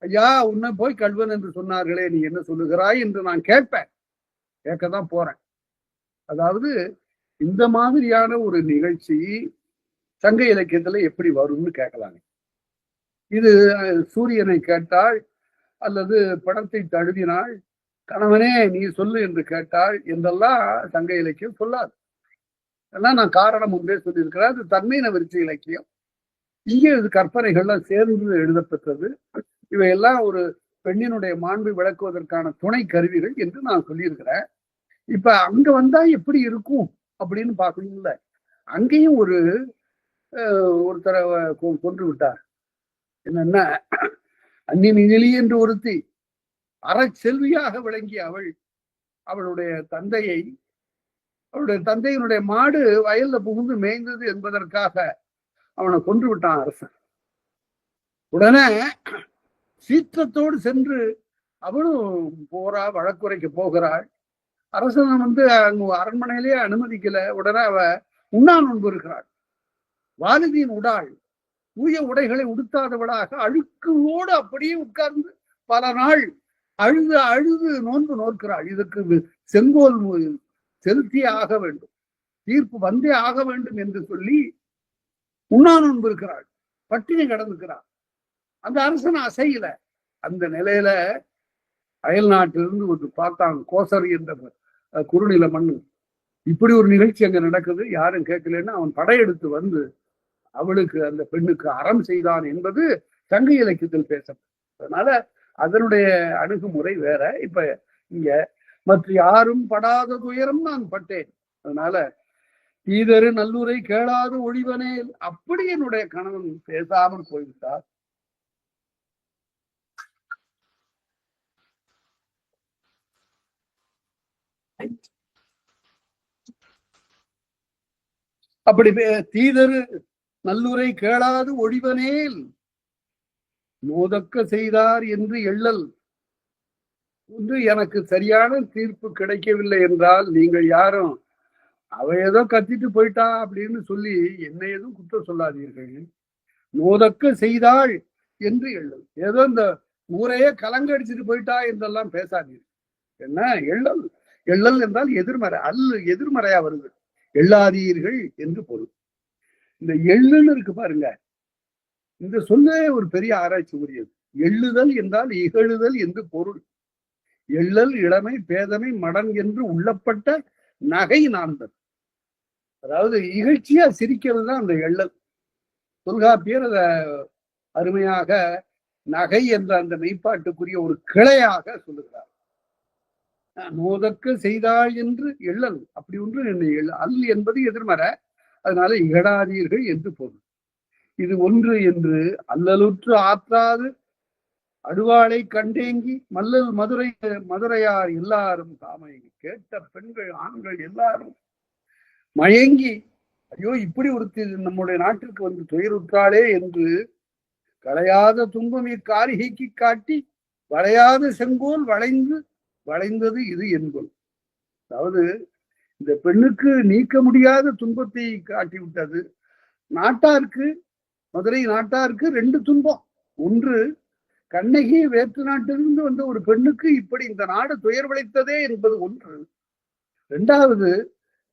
ஐயா, உன்னை போய் கல்வன் என்று சொன்னார்களே, நீ என்ன சொல்லுகிறாய் என்று நான் கேட்பேன், கேட்கதான் போறேன். அதாவது இந்த மாதிரியான ஒரு நிகழ்ச்சி சங்க இலக்கியத்துல எப்படி வரும்னு கேட்கலாங்க. இது சூரியனை கேட்டாள் அல்லது படத்தை தழுவினாள், கணவனே நீ சொல்லு என்று கேட்டாள் என்றெல்லாம் சங்க இலக்கியம் சொல்லாது. எல்லாம் நான் காரணம் ஒன்றே சொல்லியிருக்கிறேன், அது தன்மையின விருட்சி இலக்கியம். இங்கே இது கற்பனைகள்லாம் சேர்ந்து எழுதப்பெற்றது. இவையெல்லாம் ஒரு பெண்ணினுடைய மாண்பை விளக்குவதற்கான துணை கருவிகள் என்று நான் சொல்லியிருக்கிறேன். இப்ப அங்க வந்தா எப்படி இருக்கும் அப்படின்னு பார்க்கணும்ல. அங்கேயும் ஒருத்தரை கொன்று விட்டார். என்னன்னா, அந்நிய நிழலி என்று ஒருத்தி அறச்செல்வியாக விளங்கிய அவளுடைய தந்தையினுடைய மாடு வயல்ல புகுந்து மேய்ந்தது என்பதற்காக அவனை கொன்று விட்டான் அரசன். உடனே சீற்றத்தோடு சென்று அவளும் வழக்குரைக்க போகிறாள். அரசன் அங்க அரண்மனையிலேயே அனுமதிக்கல. உடனே அவ உண்ணா நோன்பு இருக்கிறாள். வானதியின் உடாள் தூய உடைகளை உடுத்தாதவளாக அழுக்கோடு அப்படியே உட்கார்ந்து பல நாள் அழுது அழுது நோன்பு நோக்கிறாள். இதற்கு செங்கோல் செலுத்தியே ஆக வேண்டும், தீர்ப்பு வந்தே ஆக வேண்டும் என்று சொல்லி உண்ணா நோன்பு இருக்கிறாள். பட்டினி கடந்துக்கிறாள். அந்த அரசன் அசையில. அந்த நிலையில அயல் நாட்டிலிருந்து ஒரு பார்த்தாங்க, கோசரி என்ற குறுநில மண்ணு. இப்படி ஒரு நிகழ்ச்சி அங்க நடக்குது, யாரும் கேட்கலன்னா அவன் படையெடுத்து வந்து அவளுக்கு, அந்த பெண்ணுக்கு அறம் செய்தான் என்பது சங்க இலக்கியத்தில் பேசப்படும். அதனால அதனுடைய அணுகுமுறை வேற. இப்ப இங்க மற்ற யாரும் படாத துயரம் நான் பட்டேன், அதனால தீதரு நல்லுரை கேளாது ஒழிவனே. அப்படி என்னுடைய கணவன் பேசாமல் போய்விட்டார். அப்படி தீதரு நல்லுரை கேளாது ஒழிவனேல் நோதக்க செய்தார் என்று எள்ளல். ஒன்று, எனக்கு சரியான தீர்ப்பு கிடைக்கவில்லை என்றால் நீங்கள் யாரும் அவ ஏதோ கத்திட்டு போயிட்டா அப்படின்னு சொல்லி என்ன எதுவும் குற்றம் சொல்லாதீர்கள். நோதக்க செய்தாள் என்று எள்ளல். ஏதோ இந்த ஊரையே கலங்கடிச்சிட்டு போயிட்டா என்றெல்லாம் பேசாதீர்கள். என்ன எள்ளல்? எள்ளல் என்றால் எதிர்மறை, எதிர்மறையா வருது. எள்ளாதீர்கள் என்று பொருள். இந்த எள்ளுன்னு இருக்கு பாருங்க, இந்த சொல்லே ஒரு பெரிய ஆராய்ச்சி உரியது. எள்ளுதல் என்றால் இகழுதல் என்று பொருள். எள்ளல் இளமை பேதமை மடன் என்று உள்ளப்பட்ட நகை நான்தல். அதாவது இகழ்ச்சியா சிரிக்கிறது தான் அந்த எள்ளல். தொல்காப்பியர் அத அருமையாக நகை என்ற அந்த மெய்ப்பாட்டுக்குரிய ஒரு கிளையாக சொல்லுகிறார். நோதக்க செய்தாள் என்று எள்ளல். அப்படி ஒன்று அல் என்பது எதிர்மறை, அதனால இகழாதீர்கள் என்று பொருள். இது ஒன்று என்று அல்லலுற்று ஆற்றாது அடுவாளை கண்டேங்கி மல்லல் மதுரையார் எல்லாரும் தாமயங்கி. கேட்ட பெண்கள் ஆண்கள் எல்லாரும் மயங்கி, ஐயோ இப்படி ஒருத்தி நம்முடைய நாட்டிற்கு வந்து துயருற்றாளே என்று களையாத துன்பம் இக்காரிகைக்கு காட்டி வளையாத செங்கோல் வளைந்தது இது என்பது. அதாவது இந்த பெண்ணுக்கு நீக்க முடியாத துன்பத்தை காட்டி விட்டது. நாட்டாருக்கு, மதுரை நாட்டாருக்கு 2 துன்பம். ஒன்று, கண்ணகி வேற்று நாட்டிலிருந்து வந்த ஒரு பெண்ணுக்கு இப்படி இந்த நாடு துயர் விளைத்ததே என்பது ஒன்று. 2வது,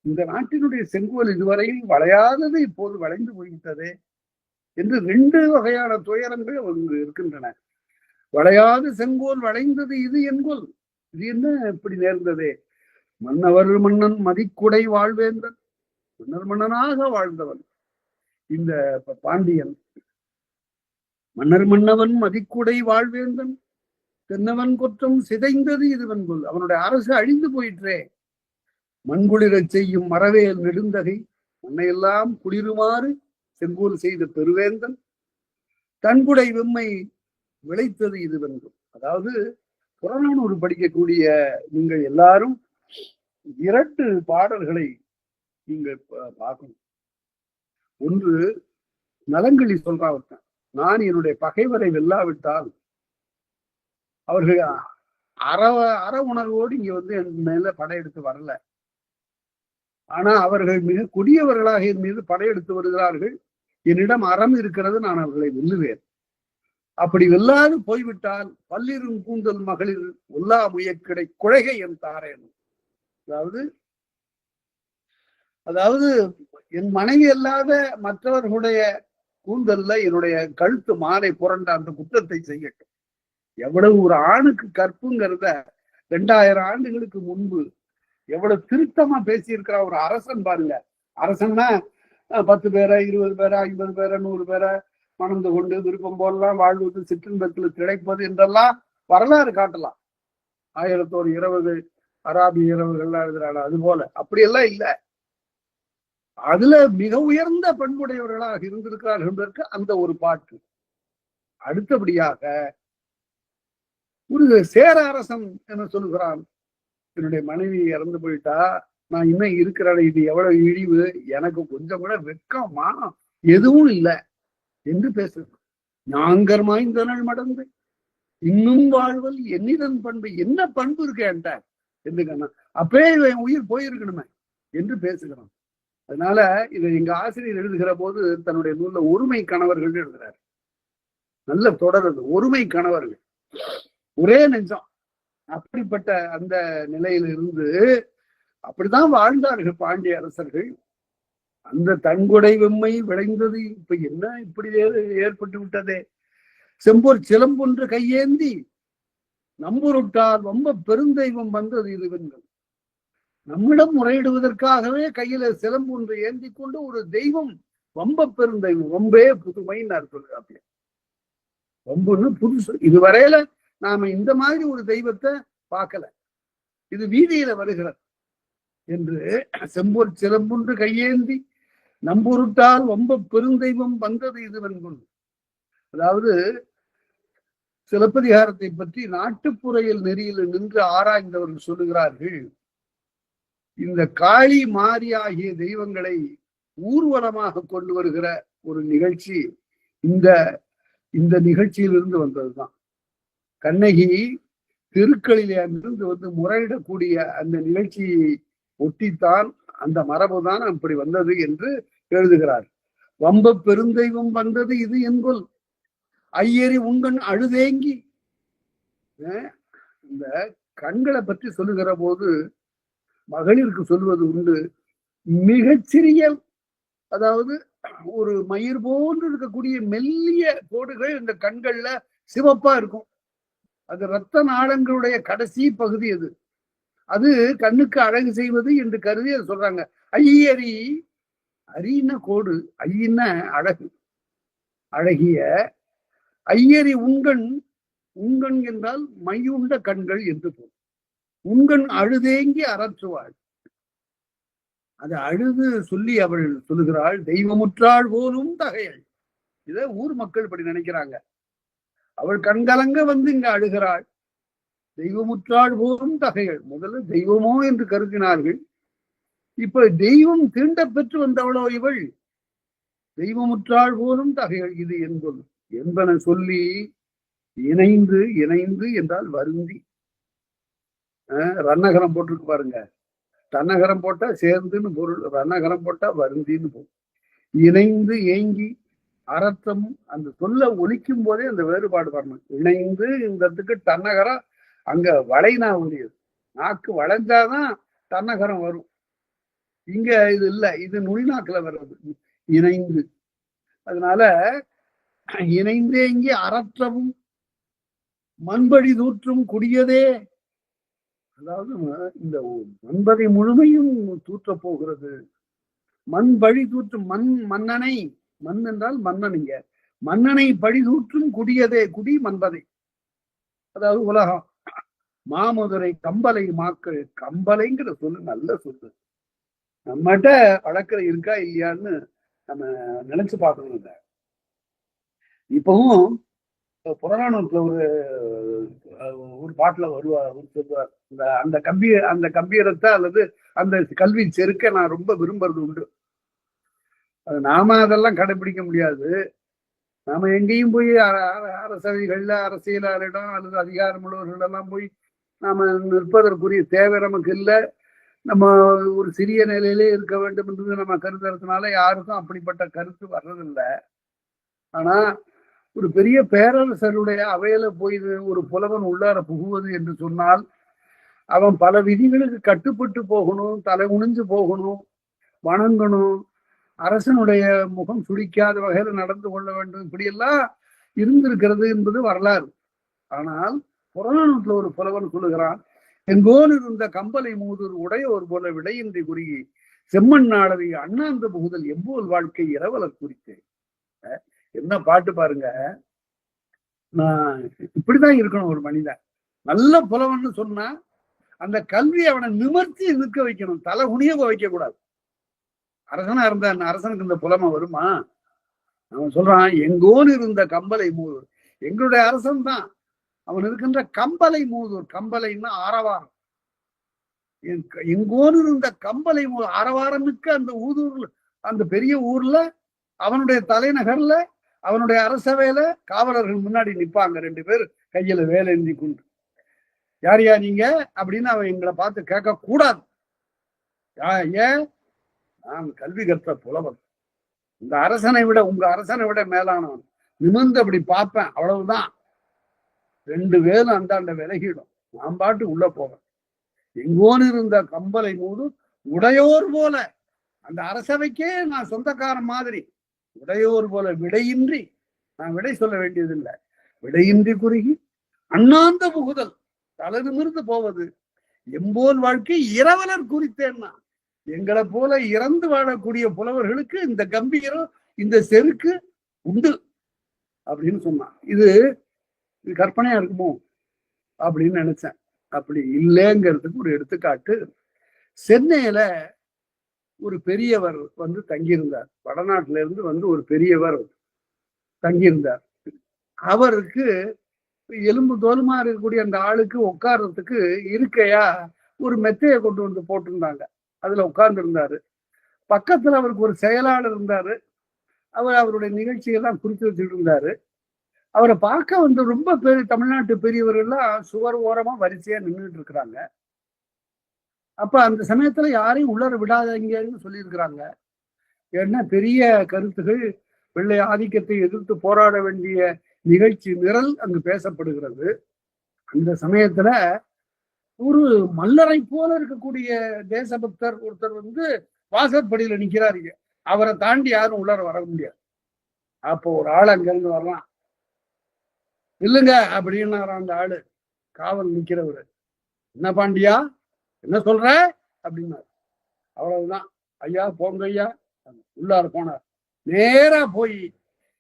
இந்த நாட்டினுடைய செங்கோல் இதுவரையில் வளையாதது இப்போது வளைந்து போய்விட்டதே என்று 2 வகையான துயரங்கள் அங்கு இருக்கின்றன. வளையாத செங்கோல் வளைந்தது இது என்கொல். இது என்ன இப்படி நேர்ந்ததே? மன்னவர் மன்னன் மதிக்குடை வாழ்வேந்தன், மன்னர் மன்னனாக வாழ்ந்தவன் இந்த பாண்டியன். மன்னர் மன்னவன் மதிக்குடை வாழ்வேந்தன் தென்னவன் குற்றம் சிதைந்தது இது வெண்கொல். அவனுடைய அரசு அழிந்து போயிற்றே. மண்குளிரச் செய்யும் மரவேல் நெடுந்தகை மண்ணையெல்லாம் குளிருமாறு செங்கோல் செய்த பெருவேந்தன் தன்குடை வெம்மை விளைத்தது இது வென்றும். அதாவது புறநானூறு படிக்கக்கூடிய நீங்கள் எல்லாரும் 2 பாடல்களை நீங்கள் பார்க்கணும். ஒன்று, நலங்கிள்ளி சொல்றாவத்தான், நான் என்னுடைய பகைவரை வெல்லாவிட்டால் அவர்கள் அற உணர்வோடு இங்க வந்து என் மேல படையெடுத்து வரல, ஆனா அவர்கள் மிக கொடியவர்களாக என் மீது படையெடுத்து வருகிறார்கள். என்னிடம் அறம் இருக்கிறது, நான் அவர்களை வெல்லுவேன். அப்படி வெல்லாது போய்விட்டால் பல்லிரும் கூந்தல் மகளிர் ஒல்லா முயற்கடை குழைகை என் தாரேன். அதாவது என் மனைவி அல்லாத மற்றவர்களுடைய கூந்தல்ல என்னுடைய கழுத்து மாலை புரண்ட அந்த குற்றத்தை செய்யட்டும். எவ்வளவு ஒரு ஆணுக்கு கற்புங்கிறத 2000 ஆண்டுகளுக்கு முன்பு எவ்வளவு திருத்தமா பேசியிருக்கிற ஒரு அரசன் பாருங்க. அரசன்னா 10 பேரை 20 பேரை 50 பேரை 100 பேரை மணந்து கொண்டு விருப்பம் போலலாம் வாழ்வது, சிற்றின்பத்தில் திளைப்பது என்றெல்லாம் வரலாறு காட்டலாம். 1020 அராபிய இரவுகள்லாம் எழுதுறாங்க. அது போல அப்படியெல்லாம் இல்லை. அதுல மிக உயர்ந்த பண்புடையவர்களாக இருந்திருக்கிறார்கள் என்பதற்கு அந்த ஒரு பாட்டு. அடுத்தபடியாக ஒரு சேர அரசன் என்ன சொல்லுகிறான், என்னுடைய மனைவி இறந்து போயிட்டா, நான் இன்னும் இருக்கிறேன், இது எவ்வளவு இழிவு, எனக்கு கொஞ்சம் கூட வெட்கமா எதுவும் இல்லை என்று பேசுறது. ஞாங்கர்மாய்ந்தனள் மடந்து இன்னும் வாழ்வல் என்னிதன் பண்பு. என்ன பண்பு இருக்கு என்கிட்ட? என்று அப்பே இவன் உயிர் போயிருக்கணுமே என்று பேசுகிறான். அதனால இதை எங்க ஆசிரியர் எழுதுகிற போது தன்னுடைய நூல்ல ஒருமை கணவர்கள் எழுதுறாரு. நல்ல தொடருது, ஒருமை கணவர்கள், ஒரே நெஞ்சம். அப்படிப்பட்ட அந்த நிலையிலிருந்து அப்படிதான் வாழ்ந்தார்கள் பாண்டிய அரசர்கள். அந்த தன்கொடை வெம்மை விளைந்தது இப்ப என்ன இப்படி ஏற்பட்டு விட்டதே. செம்பொர் சிலம்பொன்று கையேந்தி நம்புருட்டால் ரொம்ப பெருந்தெய்வம் வந்தது இதுவென்கள். நம்மிடம் முறையிடுவதற்காகவே கையில சிலம்பு ஒன்று ஏந்தி கொண்டு ஒரு தெய்வம், வம்ப பெருந்தெய்வம், வம்பே புதுமைன்னு சொல்றாங்க. வம்புன்னு புதுசு, இதுவரையில நாம இந்த மாதிரி ஒரு தெய்வத்தை பார்க்கல, இது வீதியில வருகிறது என்று செம்பொர் சிலம்பொன்று கையேந்தி நம்புருட்டால் வம்ப பெருந்தெய்வம் வந்தது இதுவென்குள். அதாவது சிலப்பதிகாரத்தை பற்றி நாட்டுப்புறையில் நெறியில் நின்று ஆராய்ந்தவர்கள் சொல்லுகிறார்கள், இந்த காளி மாரி ஆகிய தெய்வங்களை ஊர்வலமாக கொண்டு வருகிற ஒரு நிகழ்ச்சி இந்த நிகழ்ச்சியிலிருந்து வந்ததுதான். கண்ணகி திருக்களிலே அங்கிருந்து வந்து முறையிடக்கூடிய அந்த நிகழ்ச்சியை ஒட்டித்தான் அந்த மரபுதான் அப்படி வந்தது என்று எழுதுகிறார். வம்ப பெருந்தெய்வம் வந்தது இது என்பொல் ஐயரி உங்கன் அழுதேங்கி. இந்த கண்களை பற்றி சொல்லுகிற போது மகளிருக்கு சொல்வது உண்டு, மிகச்சிறிய, அதாவது ஒரு மயிர் போன்று இருக்கக்கூடிய மெல்லிய கோடுகள் இந்த கண்கள்ல சிவப்பா இருக்கும். அது இரத்த நாளங்களுடைய கடைசி பகுதி. அது கண்ணுக்கு அழகு செய்வது என்று கருதி அது சொல்றாங்க. ஐயரி, அரின கோடு, ஐயின அழகு, அழகிய. ஐயரி உங்கண், உங்கண் என்றால் மையுண்ட கண்கள் என்று போகும். உங்கண் அழுதேங்கி அறற்றுவாள். அது அழுது சொல்லி அவள் சொல்லுகிறாள், தெய்வமுற்றாள் போலும் தகையள். இதை ஊர் மக்கள் இப்படி நினைக்கிறாங்க. அவள் கண்கலங்க வந்து இங்க அழுகிறாள், தெய்வமுற்றாள் போலும் தகையள். முதல்ல தெய்வமோ என்று கருதினார்கள், இப்ப தெய்வம் தீண்ட பெற்று வந்தவளோ இவள். தெய்வமுற்றாள் போலும் தகையள் இது என்பன சொல்லி இணைந்து, இணைந்து என்றால் வருந்தி. ரன்னகரம் போட்டிருக்கு பாருங்க, தன்னகரம் போட்டா சேர்ந்துன்னு பொருள், ரன்னகரம் போட்டா வருந்தின்னு போகும். இணைந்து ஏங்கி அறத்தம், அந்த சொல்ல ஒலிக்கும் போதே அந்த வேறுபாடு வரணும். இணைந்து இந்தத்துக்கு தன்னகரம், அங்க வளைனா உரியது, நாக்கு வளைஞ்சாதான் தன்னகரம் வரும். இங்க இது இல்ல, இது நுழிநாக்குல வர்றது இணைந்து. அதனால இணைந்தேங்கி அறற்றவும் மண்படி தூற்றும் குடியதே. அதாவது இந்த மண்பதை முழுமையும் தூற்ற போகிறது. மண் பழி தூற்றும் மன்னனை, மண் என்றால் மன்னனிங்க, மன்னனை பழி தூற்றும் குடியதே. குடி மண்பதை, அதாவது உலகம். மாமதுரை கம்பலை மாக்கள், கம்பலைங்கிற சொல்லு நல்ல சொல்லு. நம்மகிட்ட வழக்கில் இருக்கா இல்லையான்னு நம்ம நினைச்சு பார்க்கணும். இல்லை இப்பவும் புறநானூற்றுல ஒரு பாட்டுல சொல்லுவார், அந்த கம்பீரத்தை அல்லது அந்த கல்வி செருக்க நான் ரொம்ப விரும்புறது உண்டு. அது நாம அதெல்லாம் கடைபிடிக்க முடியாது. நாம எங்கேயும் போய் அரசவைகள்ல அரசியலாளரிடம் அல்லது அதிகாரமுள்ளவர்களெல்லாம் போய் நாம நிற்பதற்குரிய தேவை நமக்கு இல்லை. நம்ம ஒரு சிறிய நிலையிலே இருக்க வேண்டும் என்று நம்ம கருதுறதுனால யாருக்கும் அப்படிப்பட்ட கருத்து வர்றதில்லை. ஆனா ஒரு பெரிய பேரரசருடைய அவையில போய் ஒரு புலவன் உள்ளார புகுவது என்று சொன்னால் அவன் பல விதிகளுக்கு கட்டுப்பட்டு போகணும், தலை குனிஞ்சு போகணும், வணங்கணும், அரசனுடைய முகம் சுளிக்காத வகையில நடந்து கொள்ள வேண்டும், இப்படியெல்லாம் இருந்திருக்கிறது என்பது வரலாறு. ஆனால் புறநானூற்றுல ஒரு புலவன் சொல்லுகிறான், எங்கோன் இருந்த கம்பலை மூதூர் உடையோர் போல விடையின்றி குறுகி செம்மண் நாடவை அண்ணாந்து புகுதல் எம்போல் வாழ்க்கை இரவலர் குறித்தேன். என்ன பாட்டு பாருங்க. நான் இப்படிதான் இருக்கணும் ஒரு மனிதன். நல்ல புலவன்னு சொன்னா அந்த கல்வி அவனை நிமிர்த்தி நிற்க வைக்கணும், தலை குனிய வைக்க கூடாது. அரசனா இருந்த அரசனுக்கு இந்த புலமை வருமா? அவன் சொல்றான், எங்கோன்னு இருந்த கம்பலை மூதூர், எங்களுடைய அரசன் தான் அவன் இருக்கின்ற கம்பலை மூதூர். கம்பலைன்னா ஆரவாரம். எங்கோன்னு இருந்த கம்பலை மூதூர், ஆரவாரமிக்க அந்த ஊதூர்ல, அந்த பெரிய ஊர்ல, அவனுடைய தலைநகர்ல, அவனுடைய அரசவையில காவலர்கள் முன்னாடி நிற்பாங்க, 2 பேர் கையில வேலை ஏந்தி கொண்டு. யார் யார் நீங்க அப்படின்னு அவன் எங்களை பார்த்து கேட்க கூடாது. ஏன்? நான் கல்வி கற்ற புலவன், இந்த அரசனை விட உங்க அரசனை விட மேலானவன், நிமிர்ந்து அப்படி பார்ப்பேன், அவ்வளவுதான். 2 வேலும் அந்தாண்ட விலகிடும், நான் பாட்டு உள்ள போவேன். எங்கோன்னு இருந்த கம்பலை மூடு உடையோர் போல, அந்த அரசவைக்கே நான் சொந்தக்காரன் மாதிரி, உடையோர் போல விடையின்றி, நான் விடை சொல்ல வேண்டியதில்லை, விடையின்றி குறுகி அண்ணாந்த புகுதல், தலை நிமிர்ந்து போவது, எம்போல் வாழ்க்கை இரவலர் குறித்தேன்னா, எங்களை போல இறந்து வாழக்கூடிய புலவர்களுக்கு இந்த கம்பீரம், இந்த செருக்கு உண்டு அப்படின்னு சொன்னான். இது கற்பனையா இருக்குமோ அப்படின்னு நினைச்சேன். அப்படி இல்லைங்கிறதுக்கு ஒரு எடுத்துக்காட்டு, சென்னையில ஒரு பெரியவர் வந்து தங்கியிருந்தார். வடநாட்டுல இருந்து வந்து ஒரு பெரியவர் தங்கியிருந்தார். அவருக்கு எலும்பு தோலுமா இருக்கக்கூடிய அந்த ஆளுக்கு உட்கார்றதுக்கு இருக்கையா ஒரு மெத்தையை கொண்டு வந்து போட்டிருந்தாங்க. அதுல உட்கார்ந்து இருந்தாரு. பக்கத்துல அவருக்கு ஒரு செயலாளர் இருந்தாரு. அவர் அவருடைய நிகழ்ச்சியெல்லாம் குறித்து வச்சுட்டு இருந்தாரு. அவரை பார்க்க வந்து ரொம்ப தமிழ்நாட்டு பெரியவர்கள்லாம் சுவர் ஓரமா வரிசையா நின்றுட்டு இருக்கிறாங்க. அப்ப அந்த சமயத்துல யாரையும் உள்ளர விடாதீங்கன்னு சொல்லியிருக்கிறாங்க. ஏன்னா பெரிய கருத்துகள், வெள்ளை ஆதிக்கத்தை எதிர்த்து போராட வேண்டிய நிகழ்ச்சி நிரல் அங்கு பேசப்படுகிறது. அந்த சமயத்துல ஒரு மல்லரை போல இருக்கக்கூடிய தேசபக்தர் ஒருத்தர் வந்து வாசற்படியில நிக்கிறாரு. அவரை தாண்டி யாரும் உள்ளர வர முடியாது. அப்போ ஒரு ஆள் அங்கிருந்து வரலாம், இல்லைங்க அப்படின்னாரு அந்த ஆளு, காவல் நிக்கிறவரு. என்ன பாண்டியா, என்ன சொல்ற அப்படின்னாரு. அவ்வளவுதான், ஐயா போங்க ஐயா. உள்ளார போனார். நேரா போய்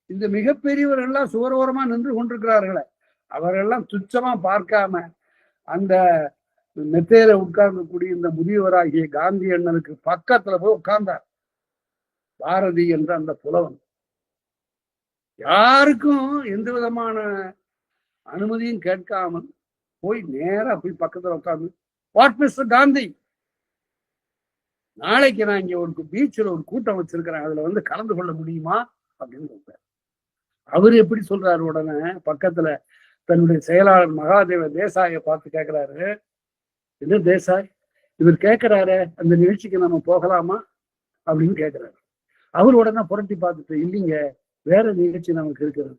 இந்த மிகப்பெரியவர்கள்லாம் சுவரோரமா நின்று கொண்டிருக்கிறார்களே, அவர்களெல்லாம் துச்சமா பார்க்காம அந்த மெத்தையில உட்கார்ந்தக்கூடிய இந்த முதியவராகிய காந்தி அண்ணனுக்கு பக்கத்துல போய் உட்கார்ந்தார். பாரதி என்ற அந்த புலவன் யாருக்கும் எந்த விதமான அனுமதியும் கேட்காமல் போய் நேரா போய் பக்கத்துல உட்கார்ந்து, வாட் மிஸ்டர் காந்தி, நாளைக்கு நான் இங்க ஒரு பீச்சில் ஒரு கூட்டம் வச்சிருக்கிறேன், அதுல வந்து கலந்து கொள்ள முடியுமா அப்படின்னு சொல்றாரு. அவரு எப்படி சொல்றாரு, உடனே பக்கத்துல தன்னுடைய செயலாளர் மகாதேவ தேசாயை பார்த்து கேட்கிறாரு, என்ன தேசாய், இவர் கேட்கிறாரு அந்த நிகழ்ச்சிக்கு நம்ம போகலாமா அப்படின்னு கேட்கிறாரு. அவர் உடனே புரட்டி பார்த்துட்டு, இல்லைங்க வேற நிகழ்ச்சி நமக்கு இருக்கிறது.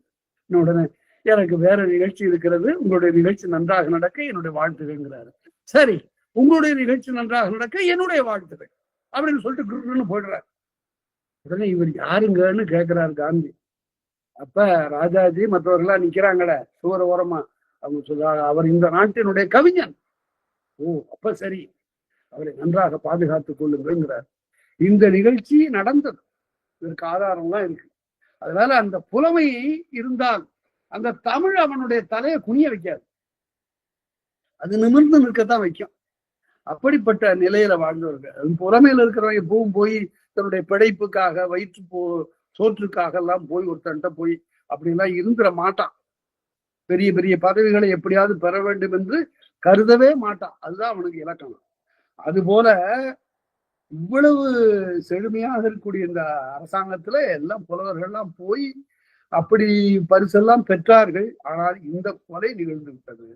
உடனே எனக்கு வேற நிகழ்ச்சி இருக்கிறது, உங்களுடைய நிகழ்ச்சி நன்றாக நடக்க என்னுடைய வாழ்த்துக்கிறாரு. சரி, உங்களுடைய நிகழ்ச்சி நன்றாக நடக்க என்னுடைய வாழ்த்துக்கள் அப்படின்னு சொல்லிட்டு குருன்னு போயிடுறாரு. உடனே இவர் யாருங்கன்னு கேட்கிறாரு காந்தி. அப்ப ராஜாஜி மற்றவர்கள்லாம் நிக்கிறாங்கட சுவர ஓரமா, அவங்க சொல்றாங்க, அவர் இந்த நாட்டினுடைய கவிஞன். ஓ அப்ப சரி, அவரை நன்றாக பாதுகாத்துக் கொள்ளுங்கிறார். இந்த நிகழ்ச்சி நடந்தது, இதற்கு ஆதாரம்லாம் இருக்கு. அதனால அந்த புலமை இருந்தால் அந்த தமிழ் அவனுடைய தலையை குனிய வைக்காது, அது நிமிர்ந்து நிற்கத்தான் வைக்கும். அப்படிப்பட்ட நிலையில வாழ்ந்தவர்கள், புலமையில இருக்கிறவங்க எப்பவும் போய் தன்னுடைய பிழைப்புக்காக வயிற்று சோற்றுக்காக எல்லாம் போய் ஒருத்தன்ட்ட போய் அப்படிலாம் இருந்துட மாட்டான். பெரிய பெரிய பதவிகளை எப்படியாவது பெற வேண்டும் என்று கருதவே மாட்டான். அதுதான் அவனுக்கு இலக்கணம். அது போல இவ்வளவு செழுமையாக இருக்கக்கூடிய இந்த அரசாங்கத்துல எல்லாம் புலவர்கள்லாம் போய் அப்படி பரிசெல்லாம் பெற்றார்கள். ஆனால் இந்த கொலை நிகழ்ந்து விட்டது.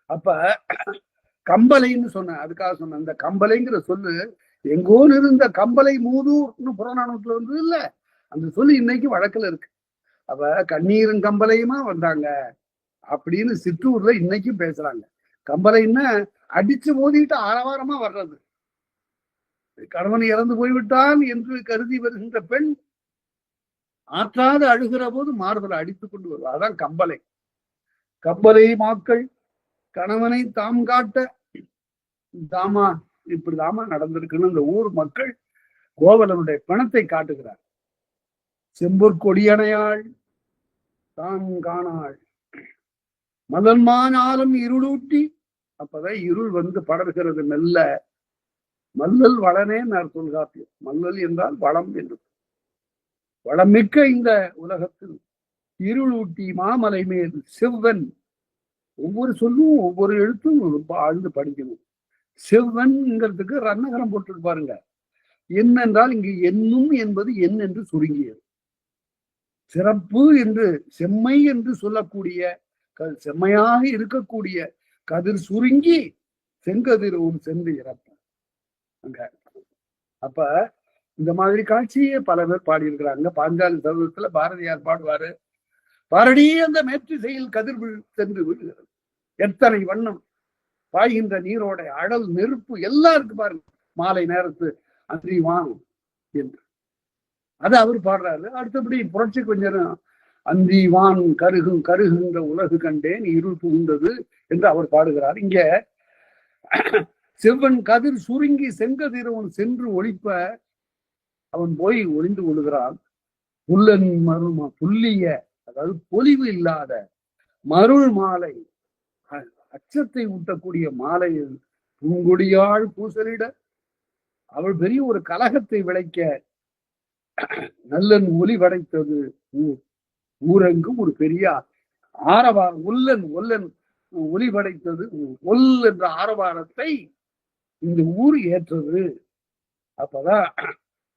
அப்ப கம்பளைன்னு சொன்ன, அதுக்காக சொன்ன, இந்த கம்பளைங்கிற சொல்லு எங்கோன்னு இருந்த கம்பளை மூதூர்னு புறநானூற்றுல வந்து இல்ல, அந்த சொல்லு இன்னைக்கு வழக்குல இருக்கு. அப்ப கண்ணீரும் கம்பளையுமா வந்தாங்க அப்படின்னு சிற்றூர்ல இன்னைக்கும் பேசுறாங்க. கம்பளைன்னா அடிச்சு மோதிட்டு ஆரவாரமா வர்றது. கணவன் இறந்து போய்விட்டான் என்று கருதி வருகின்ற பெண் ஆற்றாது அழுகிற போது மார்பலை அடித்துக் கொண்டு வருவார். அதான் கம்பளை. கம்பளை மாக்கள் கணவனை தாம் காட்ட, தாமா இப்படிதாமா நடந்திருக்குன்னு இந்த ஊர் மக்கள் கோவலனுடைய பிணத்தை காட்டுகிறார். செம்பொற் கொடியணையாள் தான் காணாள் மலன்மானாலும் இருளூட்டி, அப்பதான் இருள் வந்து படர்கிறது மெல்ல. மல்லல் வளனே தொல்காப்பியம். மல்லல் என்றால் வளம் என்று. வளமிக்க இந்த உலகத்தில் இருளூட்டி மாமலை மேல் செவ்வன், ஒவ்வொரு சொல்லும் ஒவ்வொரு எழுத்தும் ரொம்ப ஆழ்ந்து படிக்கணும். செவ்வன்ங்கிறதுக்கு ரன்னகரம் போட்டு பாருங்க. என்னென்றால் இங்கு என்னும் என்பது என் என்று சுருங்கியது. சிறப்பு என்று செம்மை என்று சொல்லக்கூடிய, செம்மையாக இருக்கக்கூடிய கதிர் சுருங்கி செங்கதிர் உன் சென்று இறப்பான் அங்க. அப்ப இந்த மாதிரி காட்சியே பல பேர் பாடியிருக்கிறாங்க. பாஞ்சாலி சபதத்துல பாரதியார் பாடுவாரு, பாரடி அந்த மேற்றிசையில் கதிர் சென்று விழுகிறது, எத்தனை வண்ணம் பாய்கின்ற நீரோட அடல் நெருப்பு எல்லாம் இருக்கு பாருங்க, மாலை நேரத்து அந்திவான் என்று அது அவர் பாடுறாரு. அடுத்தபடி புரட்சி கொஞ்சம் அந்திவான் கருகுகின்ற உலகு கண்டேன் இருள் புகுந்தது என்று அவர் பாடுகிறார். இங்க செவ்வன் கதிர் சுருங்கி செங்கதிரவன் சென்று ஒழிப்ப அவன் போய் ஒளிந்து கொள்கிறான். புல்லன் மருமா புல்லிய, அதாவது பொலிவு இல்லாத மருள் மாலை, அச்சத்தை ஊட்டக்கூடிய மாலையில் பூங்கொடியாள் பூசலிட அவள் பெரிய ஒரு கலகத்தை விளைக்க நல்லன் ஒலி படைத்தது ஊரெங்கும் ஒரு பெரிய ஆரவாரம், ஒல்லன் ஒலி படைத்தது ஒல் என்ற ஆரவாரத்தை இந்த ஊர் ஏற்றது. அப்பதான்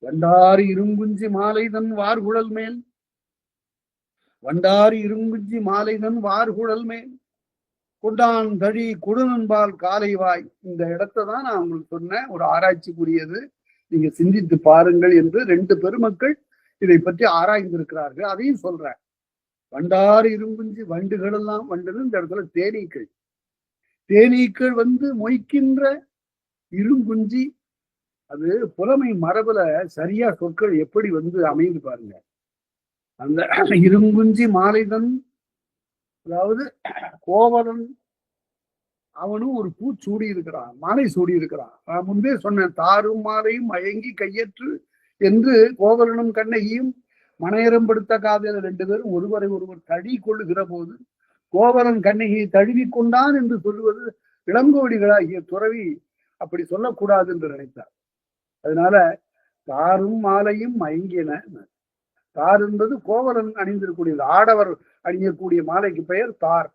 வண்டாரி இருங்குஞ்சி மாலைதன் வார்குழல் மேல், வண்டாரி இருங்குஞ்சி மாலைதன் வார்குழல் மேல் கொண்டான் தழி கொடுநன்பால் காலைவாய். இந்த இடத்தை தான் நான் உங்களுக்கு சொன்னேன், ஒரு ஆராய்ச்சிக்குரியது, நீங்க சிந்தித்து பாருங்கள் என்று 2 பெருமக்கள் இதை பற்றி ஆராய்ந்திருக்கிறார்கள். அதையும் சொல்றேன். வண்டாறு இருங்குஞ்சி, வண்டுகள் எல்லாம், வண்டுகள் இந்த இடத்துல தேனீக்கள், தேனீக்கள் மொய்க்கின்ற இருங்குஞ்சி. அது புலமை மரபுல சரியா சொற்கள் எப்படி அமைந்து பாருங்க. அந்த இருங்குஞ்சி மாலைதன், அதாவது கோவலன் அவனும் ஒரு பூ சூடி இருக்கிறான், மாலை சூடி இருக்கிறான். நான் முன்பே சொன்னேன், தாரும் மாலையும் மயங்கி கையற்று என்று கோவலனும் கண்ணகியும் மனையரம் படுத்த காதல 2 பேரும் ஒருவரை ஒருவர் தழி கொள்ளுகிற போது கோவலன் கண்ணகியை தழுவி கொண்டான் என்று சொல்லுவது இளங்கோடிகளாகிய துறவி அப்படி சொல்லக்கூடாது என்று நினைத்தார். அதனால தாரும் மாலையும் மயங்கின. தார் என்பது கோவலன் அணிந்திருக்கூடியது, ஆடவர் அணியக்கூடிய மாலைக்கு பெயர் தார்,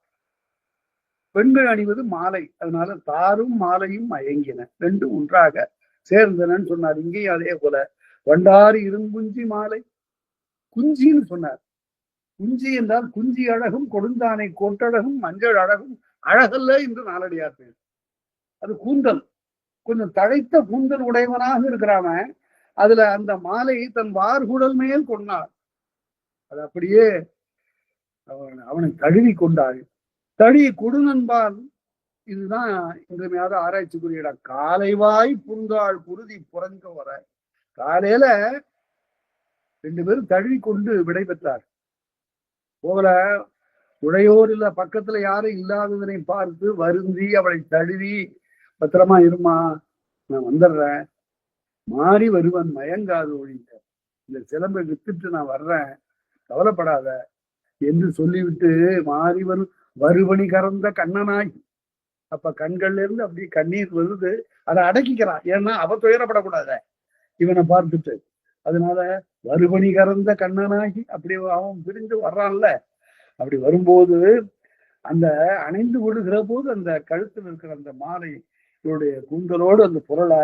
பெண்கள் அணிவது மாலை. அதனால தாரும் மாலையும் மயங்கின, 2 ஒன்றாக சேர்ந்தனன்னு சொன்னார். இங்கேயும் அதே போல வண்டாரி இருங்குஞ்சி மாலை, குஞ்சின்னு சொன்னார். குஞ்சி என்றால் குஞ்சி அழகும் கொடுந்தானை கோட்டழகும் மஞ்சள் அழகும் அழகல்ல என்று நாலடியார் பேர். அது கூந்தல், கொஞ்சம் தழைத்த கூந்தல் உடையவனாக இருக்கிறான். அதுல அந்த மாலையை தன் வார்குடல் மேல் கொண்டார். அது அப்படியே அவனை தழுவி கொண்டாள். தழி கொடுநன்பால், இதுதான் இன்றைமையாவது ஆராய்ச்சிக்குரிய இடம். காலைவாய் புந்தாள் குருதி புறங்க வர, காலையில 2 பேரும் தழுவி கொண்டு விடை பெற்றார். போகல உடையோர் இல்ல, பக்கத்துல யாரும் இல்லாததனை பார்த்து வருந்தி அவளை தழுவி, பத்திரமா இருமா, நான் வந்துடுறேன், மாறி வருவன் மயங்காது ஒழிந்த, இந்த சிலம்பை வித்துட்டு நான் வர்றேன், கவலைப்படாத என்று சொல்லிவிட்டு மாறி வருவணி கறந்த கண்ணனாகி, அப்ப கண்கள்ல இருந்து அப்படி கண்ணீர் வருது, அதை அடக்கிக்கிறான். ஏன்னா அவ துயரப்படக்கூடாத இவனை பார்த்துட்டு. அதனால வருவணி கறந்த கண்ணனாகி அப்படி அவன் பிரிஞ்சு வர்றான்ல, அப்படி வரும்போது அந்த அணைந்து விடுகிற போது அந்த கழுத்தில் இருக்கிற அந்த மாலை இவருடைய கூந்தலோடு அந்த பொருளை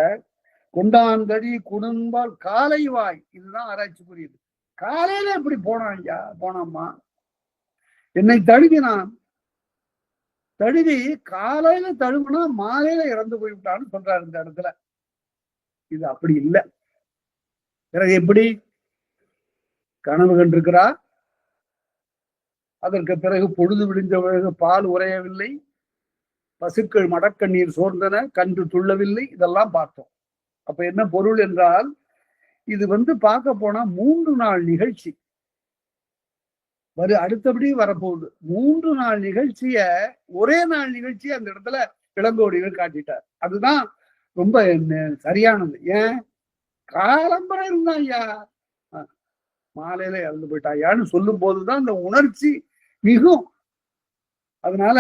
கொண்டாந்தடி குடும்பால் காலை வாய். இதுதான் ஆராய்ச்சி புரியுது. காலையில எப்படி போனான் ஐயா, போனாம்மா, என்னை தழுவினான், தழுவி காலையில தழுவுனா மாலையில இறந்து போய்விட்டான்னு சொல்றாரு இந்த இடத்துல. இது அப்படி இல்லை. பிறகு எப்படி கனவு கண்டிருக்கிறார், அதற்கு பிறகு பொழுது விடிந்த பிறகு பால் உறையவில்லை, பசுக்கள் மடக்கண்ணீர் சோர்ந்தன, கன்று துள்ளவில்லை, இதெல்லாம் பார்த்தோம். அப்ப என்ன பொருள் என்றால், இது பார்க்க போனா 3 நாள் நிகழ்ச்சி அடுத்தபடி வரப்போகுது. 3 நாள் நிகழ்ச்சிய ஒரே நாள் நிகழ்ச்சியை அந்த இடத்துல இளங்கோடிகள் காட்டிட்டார். அதுதான் ரொம்ப சரியானது. ஏன் காலம்பரம் இருந்தான் ஐயா, மாலையில இறந்து போயிட்டாயான்னு சொல்லும் போதுதான் அந்த உணர்ச்சி மிகும். அதனால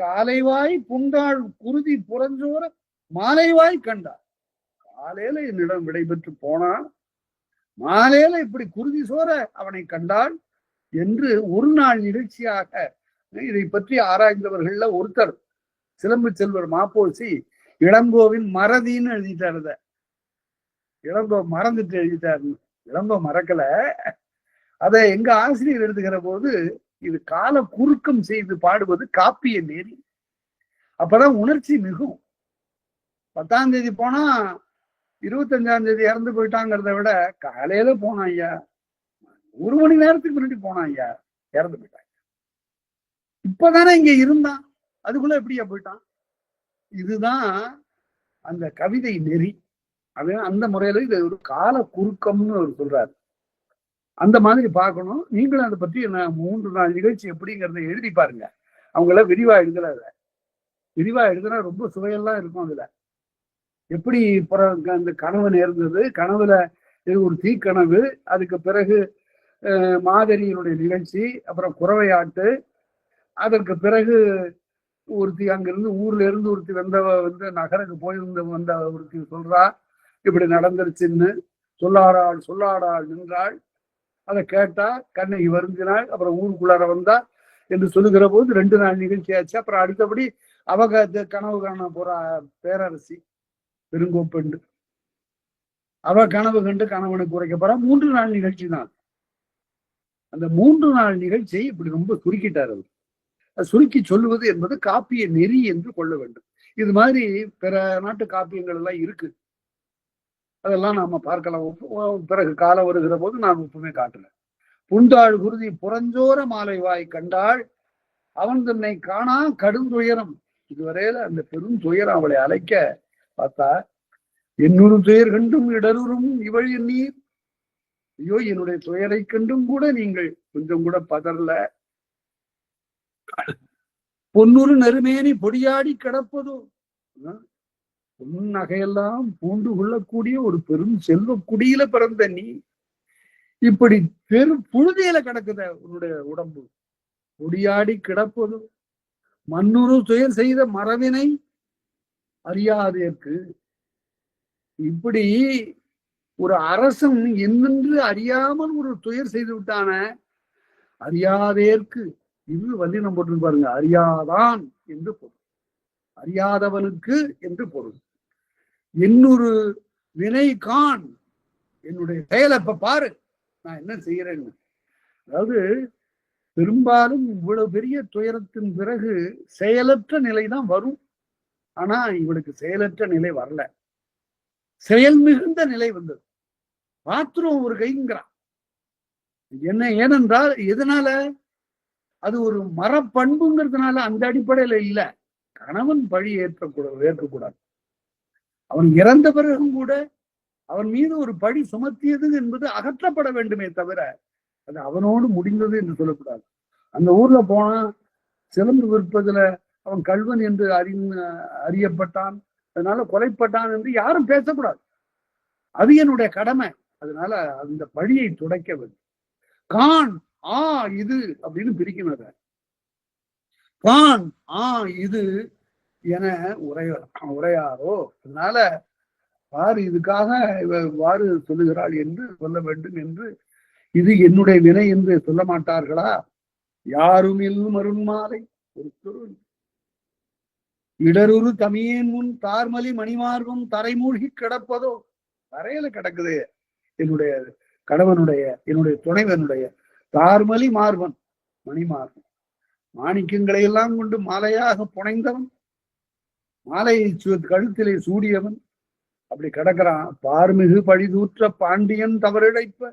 காலைவாய் புண்டாள் குருதி புறஞ்சோர மாலைவாய் கண்டார். காலையில என்னிடம் விடைபெற்று போனான், மாலையில இப்படி குருதி சோர அவனை கண்டாள் என்று ஒரு நாள் நிகழ்ச்சியாக இதை பற்றி ஆராய்ந்தவர்கள்ல ஒருத்தர் சிலம்பு செல்வர் மாப்போசி இளங்கோவின் மறதின்னு எழுதிட்டாரு. இளங்கோ மறந்துட்டு எழுதிட்டாரு, இளங்கோ மறக்கல. அதை எங்க ஆசிரியர் எழுதுகிற போது இது கால குறுக்கம் செய்து பாடுவது காப்பிய நெறி, அப்பதான் உணர்ச்சி மிகும். 10ஆம் தேதி போனா 25ஆம் தேதி இறந்து போயிட்டாங்கிறத விட காலையில போனான் ஐயா, 1 மணி நேரத்துக்கு முன்னாடி போனான் ஐயா, இறந்து போயிட்டாங்க. இப்பதானே இங்க இருந்தான், அதுக்குள்ள எப்படியா போயிட்டான்? இதுதான் அந்த கவிதை நெறி. அது அந்த முறையில இது ஒரு கால குறுக்கம்னு அவர் சொல்றாரு. அந்த மாதிரி பார்க்கணும். நீங்களும் அதை பத்தி 3-4 நிகழ்ச்சி எப்படிங்கிறத எழுதி பாருங்க. அவங்கள விரிவா எழுதுறாரு. விரிவா எழுதுனா ரொம்ப சுவையெல்லாம் இருக்கும். அதுல எப்படி அந்த கனவு நேர்ந்தது, கனவுல இது ஒரு தீக்கனவு, அதுக்கு பிறகு மாதரியினுடைய நிகழ்ச்சி, அப்புறம் குறவையாட்டு, அதற்கு பிறகு ஒருத்தி அங்கிருந்து ஊர்ல இருந்து ஒருத்தி வந்தவ நகருக்கு போயிருந்த வந்த ஒருத்தி சொல்றா இப்படி நடந்துருச்சுன்னு. சொல்லாடாள் நின்றாள். அதை கேட்டா கண்ணகி வருந்தினாள். அப்புறம் ஊருக்குள்ளார வந்தா என்று சொல்லுகிற போது 2 நாள் நிகழ்ச்சி ஆச்சு. அப்புறம் அடுத்தபடி அவங்க கனவு காண போற பேரரசி பெருங்கோப்பெண்டு, அவ கனவு கண்டு கணவனுக்கு உரைக்க போறா. 3 நாள் நிகழ்ச்சி தான். அந்த 3 நாள் நிகழ்ச்சியை இப்படி ரொம்ப சுருக்கிட்டார் அவர். சுருக்கி சொல்லுவது என்பது காப்பிய நெறி என்று கொள்ள வேண்டும். இது மாதிரி பிற நாட்டு காப்பியங்கள் எல்லாம் இருக்கு, அதெல்லாம் நாம பார்க்கலாம். பிறகு காலம் வருகிற போது நான் ஒப்புமே காட்டுறேன். புண்டாள் குருதி புறஞ்சோர மாலை வாய் கண்டாள், அவன் தன்னை காணா கடுந்துயரம். இதுவரையில அந்த பெரும் துயரம் அவளை அழைக்க பார்த்தா, என்னொரு துயர் கண்டும் இடருறும் இவள் நீர், ஐயோ என்னுடைய துயரை கண்டும் கூட நீங்கள் கொஞ்சம் கூட பதறல. பொன்னுரு நெருமேனி பொடியாடி கிடப்பதோ, பொன் நகையெல்லாம் பூண்டு கொள்ளக்கூடிய ஒரு பெரும் செல்வ குடியில பிறந்த நீ இப்படி பெரும் புழுதியில கிடக்குத உன்னுடைய உடம்பு, பொடியாடி கிடப்பதோ, மண்ணுரு துயர் செய்த மரவினை அறியாதேற்கு. இப்படி ஒரு அரசன் என்னென்று அறியாமல் ஒரு துயர் செய்து விட்டான, அறியாதேற்கு. இது வல்லினம் போட்டு பாருங்க, அறியாதான் என்று பொருள், அறியாதவனுக்கு என்று பொருள். என்னொரு வினை கான், என்னுடைய செயலை இப்ப பாரு நான் என்ன செய்யறேன்னு. அதாவது பெரும்பாலும் இவ்வளவு பெரிய துயரத்தின் பிறகு செயலற்ற நிலைதான் வரும். ஆனா இவளுக்கு செயலற்ற நிலை வரல, செயல் மிகுந்த நிலை வந்தது. பாத்ரூம் ஒரு கைங்கிறான். என்ன ஏனென்றால் எதனால? அது ஒரு மரப்பண்புங்கிறதுனால, அந்த அடிப்படையில இல்ல. கணவன் பழி ஏற்கக்கூடாது. அவன் இறந்த பிறகும் கூட அவன் மீது ஒரு பழி சுமத்தியது என்பது அகற்றப்பட வேண்டுமே தவிர அது அவனோடு முடிந்தது என்று சொல்லக்கூடாது. அந்த ஊர்ல போனா சிலம்பு விற்பதுல அவன் கல்வன் என்று அறியப்பட்டான், அதனால கொலைப்பட்டான் என்று யாரும் பேசக்கூடாது. அது என்னுடைய கடமை. அதனால அந்த பழியை துடைக்க வேண்டும். கான் இது அப்படின்னு பிரிக்கணும். கான் இது என உரையாரோ. அதனால பாரு, இதுக்காக இவ்வாறு சொல்லுகிறாள் என்று சொல்ல வேண்டும் என்று. இது என்னுடைய வினை என்று சொல்ல மாட்டார்களா? யாரும் மருண்மாலை ஒரு சொல் இடருரு தமியேன் முன் தார்மலி மணிமார்பம் தரை மூழ்கி கிடப்பதோ. தரையில கிடக்குது என்னுடைய கணவனுடைய, என்னுடைய துணைவனுடைய தார்மலி மார்பன், மணிமார்பன், மாணிக்கங்களை எல்லாம் கொண்டு மாலையாக புனைந்தவன், மாலையை கழுத்திலே சூடியவன் அப்படி கிடக்கிறான். பார்மிகு பழிதூற்ற பாண்டியன் தவறிழைப்ப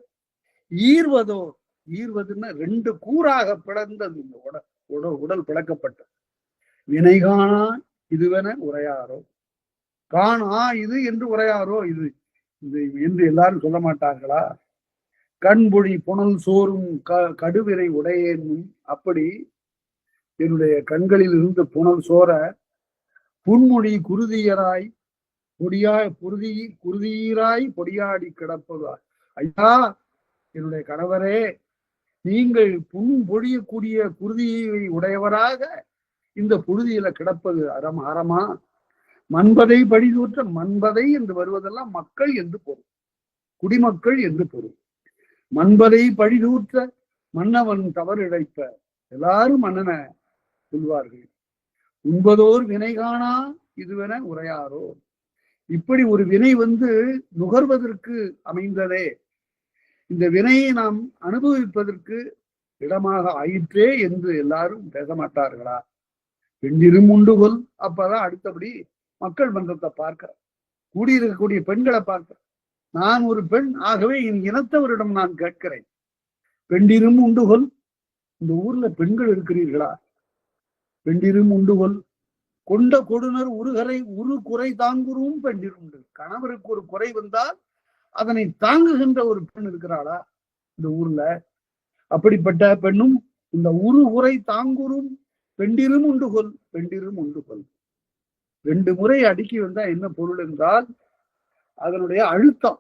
ஈர்வதோ. ஈர்வதுன்னா 2 கூறாக பிளந்த உடல் பிளக்கப்பட்ட வினை காணா இதுவென உரையாரோ. காணா இது என்று உரையாரோ. இது என்று எல்லாரும் சொல்ல மாட்டார்களா? கண்பொழி புனல் சோறும் கடுவினை உடையேனும். அப்படி என்னுடைய கண்களில் இருந்து புனல் சோர புன்மொழி குருதியராய் குருதியராய் பொடியாடி கிடப்பதா. ஐயா என்னுடைய கணவரே, நீங்கள் புண் பொழியக்கூடிய குருதியை உடையவராக இந்த புழுதியில கிடப்பது அறமா? மண்பதை படிதூற்ற, மண்பதை என்று வருவதெல்லாம் மக்கள் என்று பொருள், குடிமக்கள் என்று பொருள். மண்பதை படிதூற்ற மன்னவன் தவறிழைப்ப. எல்லாரும் மன்னனை சொல்வார்கள். உண்பதோர் வினை காணா இதுவென உரையாரோ. இப்படி ஒரு வினை நுகர்வதற்கு அமைந்ததே, இந்த வினையை நாம் அனுபவிப்பதற்கு இடமாக ஆயிற்றே என்று எல்லாரும் பேச மாட்டார்களா? பெண்டிரும் உண்டுகொல். அப்பதான் அடுத்தபடி மக்கள் மன்றத்தை பார்க்கிற, கூடியிருக்கக்கூடிய பெண்களை பார்க்கிற. நான் ஒரு பெண், ஆகவே என் இனத்தவரிடம் நான் கேட்கிறேன், பெண்டிரும் உண்டுகொல், இந்த ஊர்ல பெண்கள் இருக்கிறீர்களா? பெண்டிரும் உண்டுகொல். கொண்ட கொடுனர் உரு குறை தாங்குறும் பெண்டிரும் உண்டு. கணவருக்கு ஒரு குறை வந்தால் அதனை தாங்குகின்ற ஒரு பெண் இருக்கிறாளா இந்த ஊர்ல? அப்படிப்பட்ட பெண்ணும் இந்த உரு குறை தாங்குறும் பெண்டிரும் உண்டுகொல், பெண்டிரும் உண்டுகொல். 2 முறை அடுக்கி வந்தா என்ன பொருள் என்றால் அதனுடைய அழுத்தம்,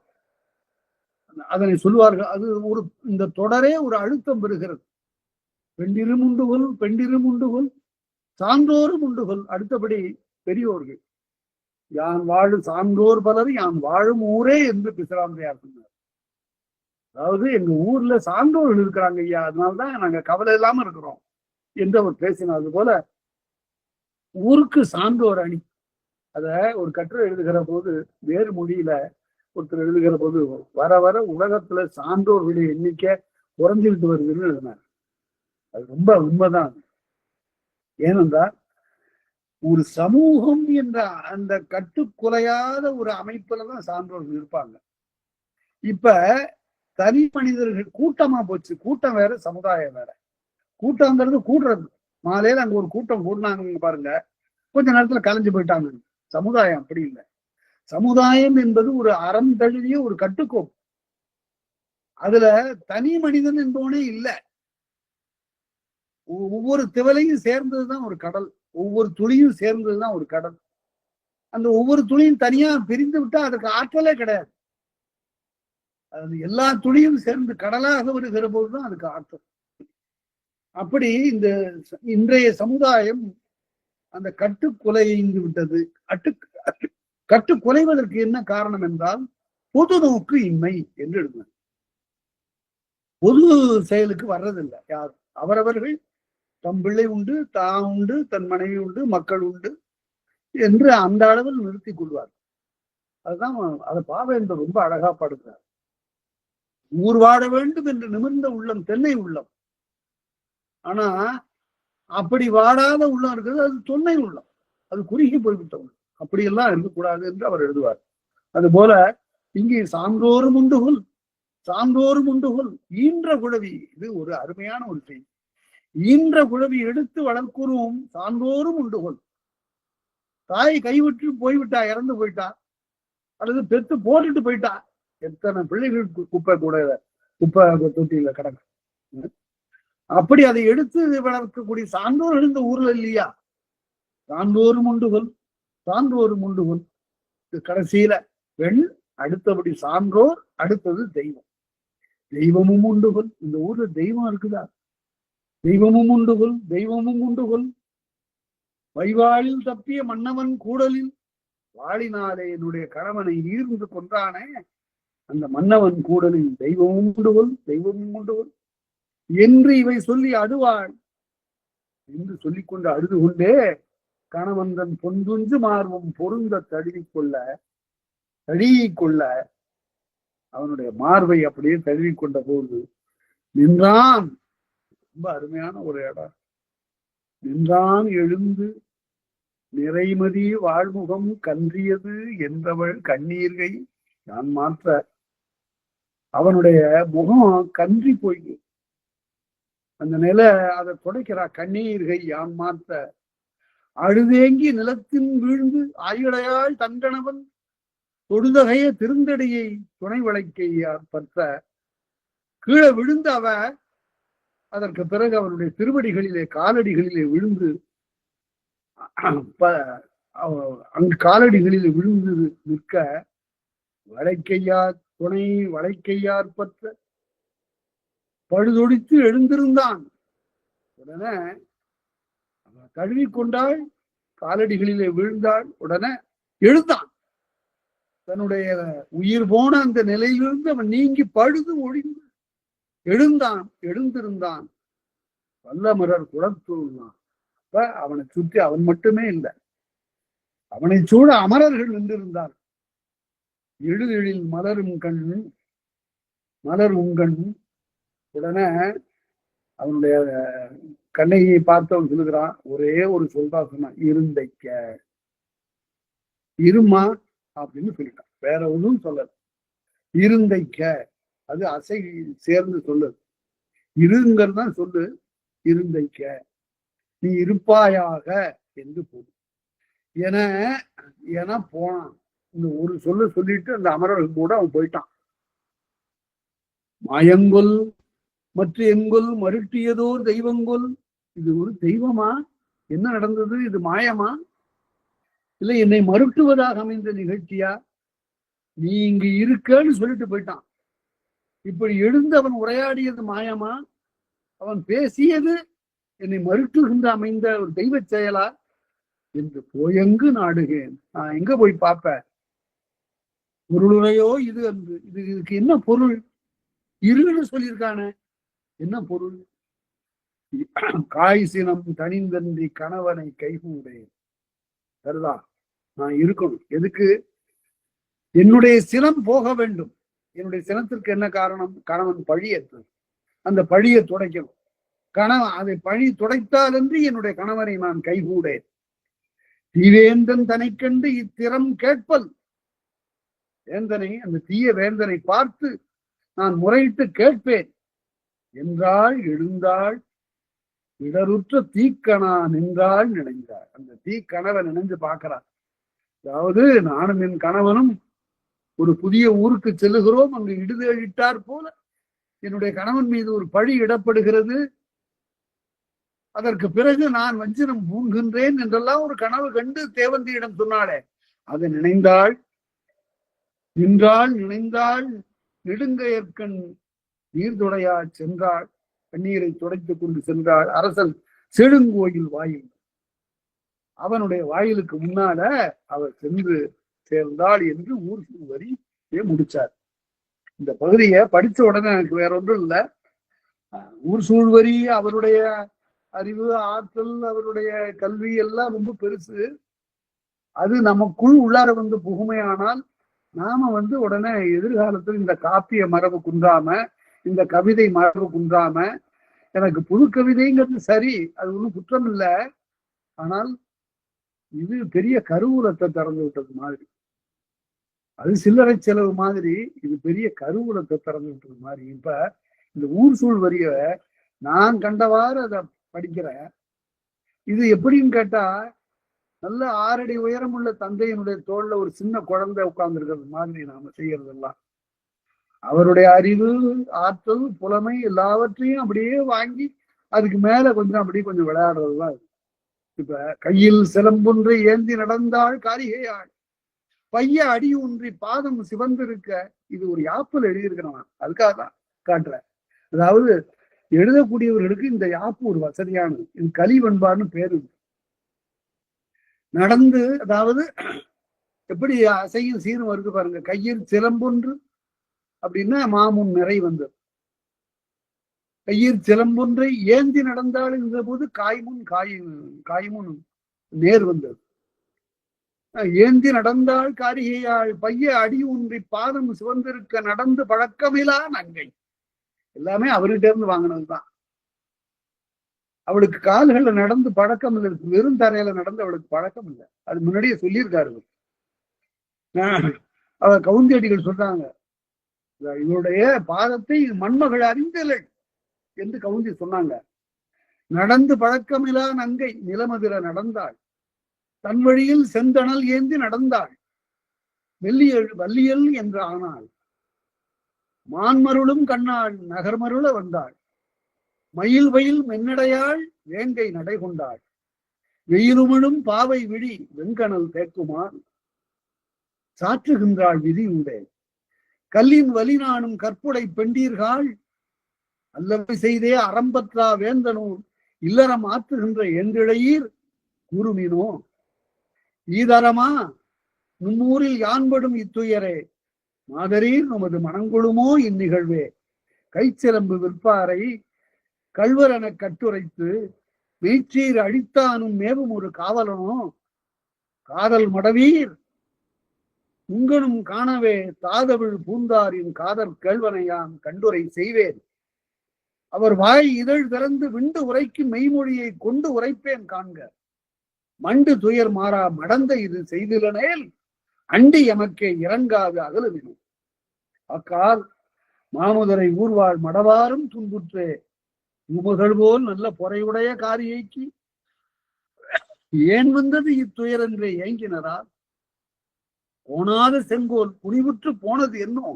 அதனை சொல்வார்கள். அது ஒரு இந்த தொடரே ஒரு அழுத்தம் பெறுகிறது. பெண்டிரும் உண்டுகொல், பெண்டிரும் உண்டுகொல், சான்றோரும் உண்டுகொல். அடுத்தபடி பெரியோர்கள், யான் வாழும் சான்றோர் பலர் யான் வாழும் ஊரே என்று பிசிராந்தையார் சொன்னார். அதாவது எங்க ஊர்ல சான்றோர்கள் இருக்கிறாங்க ஐயா, அதனால்தான் நாங்க கவலை இல்லாம இருக்கிறோம் என்று அவர் பேசினார். அது போல ஊருக்கு சான்றோர் அணி. அத ஒரு கட்டுரை எழுதுகிற போது வேறு மொழியில ஒருத்தர் எழுதுகிற போது வர வர உலகத்துல சான்றோர்களுடைய எண்ணிக்கை குறைஞ்சிக்கிட்டு வருதுன்னு எழுதினார். அது ரொம்ப உண்மைதான். ஏனென்றால் ஒரு சமூகம் என்ற அந்த கட்டுக்குலையாத ஒரு அமைப்புலதான் சான்றோர்கள் இருப்பாங்க. இப்ப தனி மனிதர்கள் கூட்டமா போச்சு. கூட்டம் வேற, சமுதாயம் வேற. கூட்டம்ங்கிறது கூடுறது. மாலையில அங்க ஒரு கூட்டம் கூடினாங்க பாருங்க, கொஞ்ச நேரத்துல கலைஞ்சு போயிட்டாங்க. சமுதாயம் அப்படி இல்லை. சமுதாயம் என்பது ஒரு அறம் தழுவிய ஒரு கட்டுக்கோப்பு. அதுல தனி மனிதன் என்பவனே இல்லை. ஒவ்வொரு திவலையும் சேர்ந்ததுதான் ஒரு கடல், ஒவ்வொரு துளியும் சேர்ந்ததுதான் ஒரு கடல். அந்த ஒவ்வொரு துளியும் தனியா பிரிந்து விட்டா அதுக்கு ஆற்றலே கிடையாது. அது எல்லா துளியும் சேர்ந்து கடலாக வருகிற போதுதான் அதுக்கு ஆற்றல். அப்படி இந்த இன்றைய சமுதாயம் அந்த கட்டுக்குலைந்து விட்டது. கட்டு குலைவதற்கு என்ன காரணம் என்றால் பொது நோக்கு இன்மை என்று எழுதினார். பொது செயலுக்கு வர்றதில்லை யாரும். அவரவர்கள் தம் பிள்ளை உண்டு, தான் உண்டு, தன் மனைவி உண்டு, மக்கள் உண்டு என்று அந்த அளவில் நிறுத்திக் கொள்வார். அதுதான் அதை பாவேந்தர் ரொம்ப அழகா பாடுகிறார். ஊர் வாழ வேண்டும் என்று நிமிர்ந்த உள்ளம் தென்னை உள்ளம். ஆனா அப்படி வாடாத உள்ளம் இருக்குது, அது தொன்னை உள்ளம், அது குறுகி போய்விட்ட உள்ளம். அப்படியெல்லாம் இருக்கக்கூடாது என்று அவர் எழுதுவார். அது போல இங்கே சான்றோரும் உண்டுகொல், சான்றோரும் உண்டுகொல், ஈன்ற குழவி. இது ஒரு அருமையான ஒரு செய்தி. ஈன்ற குழவி எடுத்து வளர்க்கிறோம் சான்றோரும் உண்டுகொல். தாய் கைவிட்டு போய்விட்டா, இறந்து போயிட்டா, அல்லது பெத்து போட்டுட்டு போயிட்டா, எத்தனை பிள்ளைகள் குப்பை தொட்டியில கிடக்கு. அப்படி அதை எடுத்து வளர்க்கக்கூடிய சான்றோர் இந்த ஊர்ல இல்லையா? சான்றோரும் உண்டுகொல், சான்றோரும் உண்டுகொல். கடைசியில பெண், அடுத்தபடி சான்றோர், அடுத்தது தெய்வம். தெய்வமும் உண்டுகொல். இந்த ஊர்ல தெய்வம் இருக்குதா? தெய்வமும் உண்டுகொல், தெய்வமும் உண்டுகொல். வைவாளில் தப்பிய மன்னவன் கூடலில் வாழினாலே என்னுடைய கணவனை ஈர்ந்து கொன்றானே அந்த மன்னவன் கூடலில் தெய்வமும் உண்டுகொல், தெய்வமும் உண்டுகொல் என்று இவை சொல்லி அழுவாள் என்று சொல்லிக்கொண்டு அழுது கொண்டே கணவன் தன் பொன்துஞ்சு மார்பும் பொருந்த தழுவிக்கொள்ள அவனுடைய மார்பை அப்படியே தழுவிக்கொண்ட போது நின்றான். ரொம்ப அருமையான ஒரு இடம். நின்றான் எழுந்து நிறைமதி வாழ்முகம் கன்றியது என்றவள் கண்ணீர்கை நான் மாற்ற. அவனுடைய முகம் கன்றி போய் அந்த நிலை அதை துடைக்கிறா. கண்ணீர்கை யான் மாற்ற அழுதேங்கி நிலத்தின் வீழ்ந்து ஆயுளையாள் தங்கணவன் தொடுதகைய திருந்தடியை துணை வளைக்கையார் பற்ற. கீழே விழுந்து அவ அதற்கு பிறகு அவருடைய திருவடிகளிலே காலடிகளிலே விழுந்து அங்கு காலடிகளிலே விழுந்து நிற்க வளைக்கையார் துணை வளைக்கையார் பற்ற பழுதொடித்து எழுந்திருந்தான். உடனே கழுவிக்கொண்டாள், காலடிகளிலே விழுந்தாள், உடனே எழுந்தான். தன்னுடைய உயிர் போன அந்த நிலையிலிருந்து அவன் நீங்கி பழுது ஒழிந்து எழுந்திருந்தான். வல்லமரர் குலத்தூர்ந்தான். அப்ப அவனை சுற்றி அவன் மட்டுமே இல்லை, அவனை சூழ அமரர்கள் நின்றிருந்தார். எழுதெழில் மலரும் கண். உடனே அவனுடைய கண்ணகியை பார்த்தவன் சொல்லுகிறான், ஒரே ஒரு சொல்தான் சொன்னான், இருந்தைக்க, இருமா அப்படின்னு சொல்லிட்டான். வேற ஒன்றும் சொல்லல. இருந்தைக்க, அது அசை சேர்ந்து சொல்லுது. இருங்கிறது தான் சொல்லு. இருந்தைக்க, நீ இருப்பாயாக என்று போடு என என போனான். இந்த ஒரு சொல்லிட்டு அந்த அமரர்கள் கூட அவன் போயிட்டான். மாயங்கொல் மற்ற எங்கொல் மருட்டியதோர் தெய்வங்கொல். இது ஒரு தெய்வமா? என்ன நடந்தது? இது மாயமா? இல்லை என்னை மருட்டுவதாக அமைந்த நிகழ்ச்சியா? நீ இங்கு இருக்கன்னு சொல்லிட்டு போயிட்டான். இப்படி எழுந்து அவன் உரையாடியது மாயமா? அவன் பேசியது என்னை மருட்டுகின்ற அமைந்த ஒரு தெய்வ செயலா என்று போயங்கு நாடுகேன். நான் எங்க போய் பார்ப்பேன்? பொருளுரையோ இது அன்று. இதுக்கு என்ன பொருள்? இருன்னு சொல்லியிருக்கானே, என்ன பொருள்? காய் சினம் தனிந்தன்றி கணவனை கைகூடேன். சரிதா, நான் இருக்கணும். எதுக்கு? என்னுடைய சினம் போக வேண்டும். என்னுடைய சினத்திற்கு என்ன காரணம்? கணவன் பழியற்று அந்த பழியை துடைக்கணும். கணவன் அதை பழி துடைத்தாலன்றி என்னுடைய கணவனை நான் கைகூடேன். தீவேந்தன் தனை கண்டு இத்திறம் கேட்பல். வேந்தனை, அந்த தீய வேந்தனை பார்த்து நான் முறையிட்டு கேட்பேன் என்றாள். எழுந்தாள் இடருற்ற தீக்கணா நின்றாள் நினைந்தாள். அந்த தீக்கணவை நினைஞ்சு பார்க்கிறார். அதாவது நானும் என் கணவனும் ஒரு புதிய ஊருக்கு செல்லுகிறோம். அங்கு இடுதேழிட்டார் போல என்னுடைய கணவன் மீது ஒரு பழி இடப்படுகிறது. அதற்கு பிறகு நான் வஞ்சினம் பூண்கின்றேன் என்றெல்லாம் ஒரு கனவு கண்டு தேவந்தியிடம் சொன்னாளே, அதை நினைந்தாள். நின்றாள் நினைந்தாள். நெடுங்கையற்கண் நீர்துடையா சென்றாள். கண்ணீரை துடைத்துக் கொண்டு சென்றாள். அரசன் செழுங்கோயில் வாயில், அவனுடைய வாயிலுக்கு முன்னால அவர் சென்று சேர்ந்தாள் என்று ஊர் வரியை முடிச்சார். இந்த பகுதியை படிச்ச உடனே எனக்கு வேற ஒன்றும் இல்லை. ஊர் சூழ்வரி, அவருடைய அறிவு, ஆற்றல், அவருடைய கல்வி எல்லாம் ரொம்ப பெருசு. அது நமக்குள் உள்ளார வந்து புகுமையானால் நாம உடனே எதிர்காலத்தில் இந்த காப்பிய மரபு குன்றாம, இந்த கவிதை மரபு குன்றாம, எனக்கு புது கவிதைங்கிறது சரி, அது ஒன்றும் குற்றம் இல்லை. ஆனால் இது பெரிய கருவூலத்தை திறந்து விட்டது மாதிரி, அது சில்லறை செலவு மாதிரி, இது பெரிய கருவூலத்தை திறந்து விட்டது மாதிரி. இப்ப இந்த ஊர் சூழ் வரிய நான் கண்டவாறு அதை படிக்கிறேன். இது எப்படின்னு கேட்டா, நல்ல 6 அடி உயரம் உள்ள தந்தையினுடைய தோல்ல ஒரு சின்ன குழந்தை உட்கார்ந்து இருக்கிறது மாதிரி நாம செய்யறதெல்லாம். அவருடைய அறிவு, ஆற்றல், புலமை எல்லாவற்றையும் அப்படியே வாங்கி அதுக்கு மேல கொஞ்சம் அப்படியே கொஞ்சம் விளையாடுறதுதான். இப்ப கையில் சிலம்பொன்றை ஏந்தி நடந்தாள் காரிகையாள், பைய அடி ஒன்றி பாதம் சிவந்திருக்க. இது ஒரு யாப்பில் எழுதியிருக்கிறவன், அதுக்காக தான் காட்டுறேன். அதாவது எழுதக்கூடியவர்களுக்கு இந்த யாப்பு ஒரு வசதியானது. இது கலிவெண்பான்னு பேரு. நடந்து, அதாவது எப்படி அசையும் சீரும் வருது பாருங்க. கையில் சிலம்பொன்று அப்படின்னா மாமுன் நிறை வந்தது. கையில் சிலம்பொன்றை ஏந்தி நடந்தாள் என்ற போது காய்முன் நேர் வந்தது. ஏந்தி நடந்தாள் காரிகையாள், பைய அடி ஒன்றி பாதம் சிவந்திருக்க நடந்து பழக்கமிலா நங்கை. எல்லாமே அவர்கிட்ட இருந்து வாங்கினதுதான். அவளுக்கு கால்கள்ல நடந்து பழக்கம் இல்லை, வெறும் தரையில நடந்து அவளுக்கு பழக்கம் இல்லை. அது முன்னாடியே சொல்லியிருக்காரு. அவர் கவுந்தியடிகள் சொல்றாங்க, இவருடைய பாதத்தை மண்மகள் அறிந்தலை என்று கவுந்தி சொன்னாங்க. நடந்து பழக்கமிலா நங்கை நிலமதிர நடந்தாள், தன் வழியில் செந்தணல் ஏந்தி நடந்தாள், வள்ளியல் என்று ஆனாள், மான்மருளும் கண்ணாள் நகர்மருள வந்தாள், மயில் வயில் மென்னடையாள் வேங்கை நடை கொண்டாள், வெயிலுமிடும் பாவை விழி வெண்கணல் தேக்குமாள், சாற்றுகின்றாள் விதி உண்டே, கல்லின் வலி நானும் கற்புடை பெண்டீர்கள், அல்லவை செய்தே அறம்பற்றா வேந்தனூர் இல்லறம் ஆற்றுகின்ற என்றிழையீர் கூறுமினோ, ஈதரமா நும்மூரில் யான்படும் இத்துயரே, மாதரீர் நமது மனங்குழுமோ இந்நிகழ்வே, கைச்சிலம்பு விற்பாரை கல்வரென கட்டுரைத்து மெய்ச்சீர் அழித்தானும் மேவும் ஒரு காவலனோ, காதல் மடவீர் உங்கனும் காணவே தாதவிழ் பூந்தாரின் காதல் கேள்வனையான் கண்டுரை செய்வேன், அவர் வாய் இதழ் திறந்து விண்டு உரைக்கும் மெய்மொழியை கொண்டு உரைப்பேன் காண்க. மண்டு துயர் மாறா மடந்த இது செய்திலனேல் அண்டி எமக்கே இறங்காது அகலுவினும். அக்கால் மாமுதரை ஊர்வாழ் மடவாரும் துன்புற்றே உமகள் போல் நல்ல பொறையுடைய காரியைக்கு ஏன் வந்தது இத்துயர் என்றே ஏங்கினரால் போனாத செங்கோல் புனிவுற்று போனது என்னோ,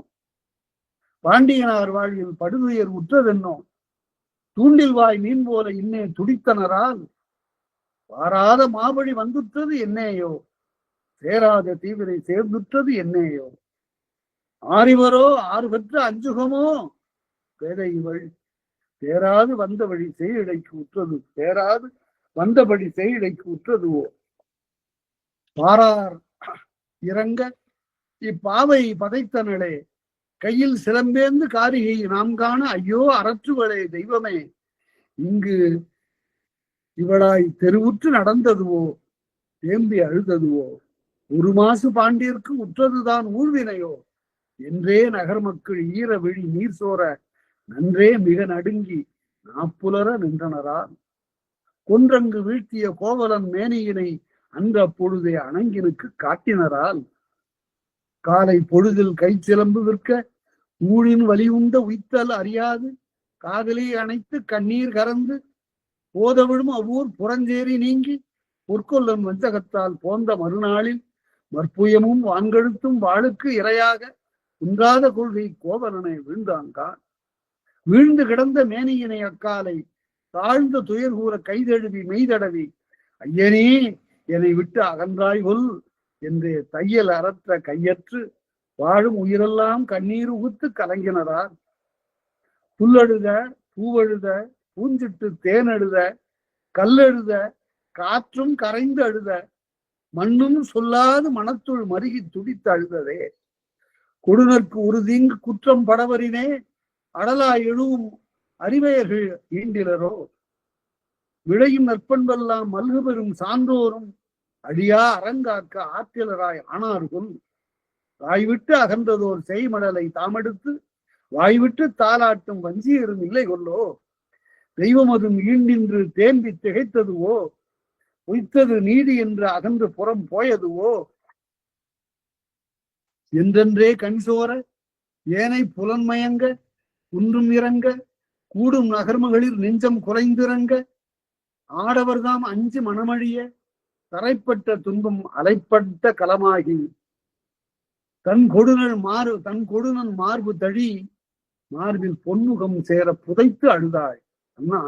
பாண்டியனார் வாழ்வில் படுதுயர் உற்றதென்னோ, தூண்டில் வாய் மீன் போல இன்னே துடித்தனரால் வாராத மாபழி வந்துற்றது என்னேயோ, சேராத தீவிரை சேர்ந்துற்றது என்னேயோ, ஆறிவரோ ஆறு பெற்ற அஞ்சுகமோ பேதை இவள் தேராது வந்த வழி செய்யிடைக்கு உற்றது, தேராது வந்தபடி செய்யிடைக்கு உற்றதுவோ. பாரார் இறங்க இப்பாவை பதைத்தனளே கையில் சிலம்பேந்து காரிகை நாம் காண ஐயோ அறற்றுவளே தெய்வமே, இங்கு இவளாய் தெருவுற்று நடந்ததுவோ தேம்பி அழுததுவோ, ஒரு மாசு பாண்டியர்க்கு உற்றதுதான் ஊழ்வினையோ, என்றே நகர் மக்கள் ஈர விழி நீர் சோர நன்றே மிக நடுங்கி நாப்புலர நின்றனரால் கொன்றங்கு வீழ்த்திய கோவலன் மேனியினை அன்று அப்பொழுதே அணங்கினுக்கு காட்டினரால் காலை பொழுதில் கை சிலம்பு விற்க ஊழின் வலியுண்ட உய்த்தல் அறியாது காதலி அணைத்து கண்ணீர் கறந்து போதவிடும் அவ்வூர் புறஞ்சேரி நீங்கி பொற்கொல்லன் வஞ்சகத்தால் போந்த மறுநாளில் மற்புயமும் வான்கழுத்தும் வாளுக்கு இரையாக குன்றாத கொள்கை கோவலனை வீழ்ந்தான்கான். வீழ்ந்து கிடந்த மேனியினை அக்காலை தாழ்ந்த துயர் கூற கைதழுவி மெய்தடவி ஐயனே என்னை விட்டு அகன்றாய் கொல் என்று தையல் அறற்ற கையற்று வாழும் உயிரெல்லாம் கண்ணீர் உகுத்து கலங்கினரார். புல்லழுத பூவழுத பூஞ்சிட்டு தேனழுத கல்லெழுத காற்றும் கரைந்து அழுத மண்ணும் சொல்லாது மனத்துள் மருகி துடித்து அழுததே. கொடுநர்க்கு ஒரு தீங்கு குற்றம் படவரினே அடலா எழுவும் அறிவையர்கள் ஈண்டிலரோ, விளையும் நற்பண்பெல்லாம் மல்கு பெறும் சான்றோரும் அழியா அறங்காக்க ஆற்றிலராய் ஆனார்கள். வாய்விட்டு அகன்றதோர் செய்மடலை தாமெடுத்து வாய்விட்டு தாளாட்டும் வஞ்சியரும் இல்லை கொல்லோ, தெய்வமதும் ஈண்டின்று தேம்பி திகைத்ததுவோ, உய்த்தது நீதி என்று அகன்று புறம் போயதுவோ, என்றென்றே கண்சோர ஏனை புலன்மயங்க குன்றும் இறங்க கூடும் நகர்மகளிர் நெஞ்சம் குறைந்திறங்க ஆடவர்தாம் அஞ்சு மனமழிய தரைப்பட்ட துன்பம் அலைப்பட்ட களமாகி தன் கொடுனன் மார்பு தழி மார்பில் பொன்முகம் சேர புதைத்து அழுதாய். அண்ணா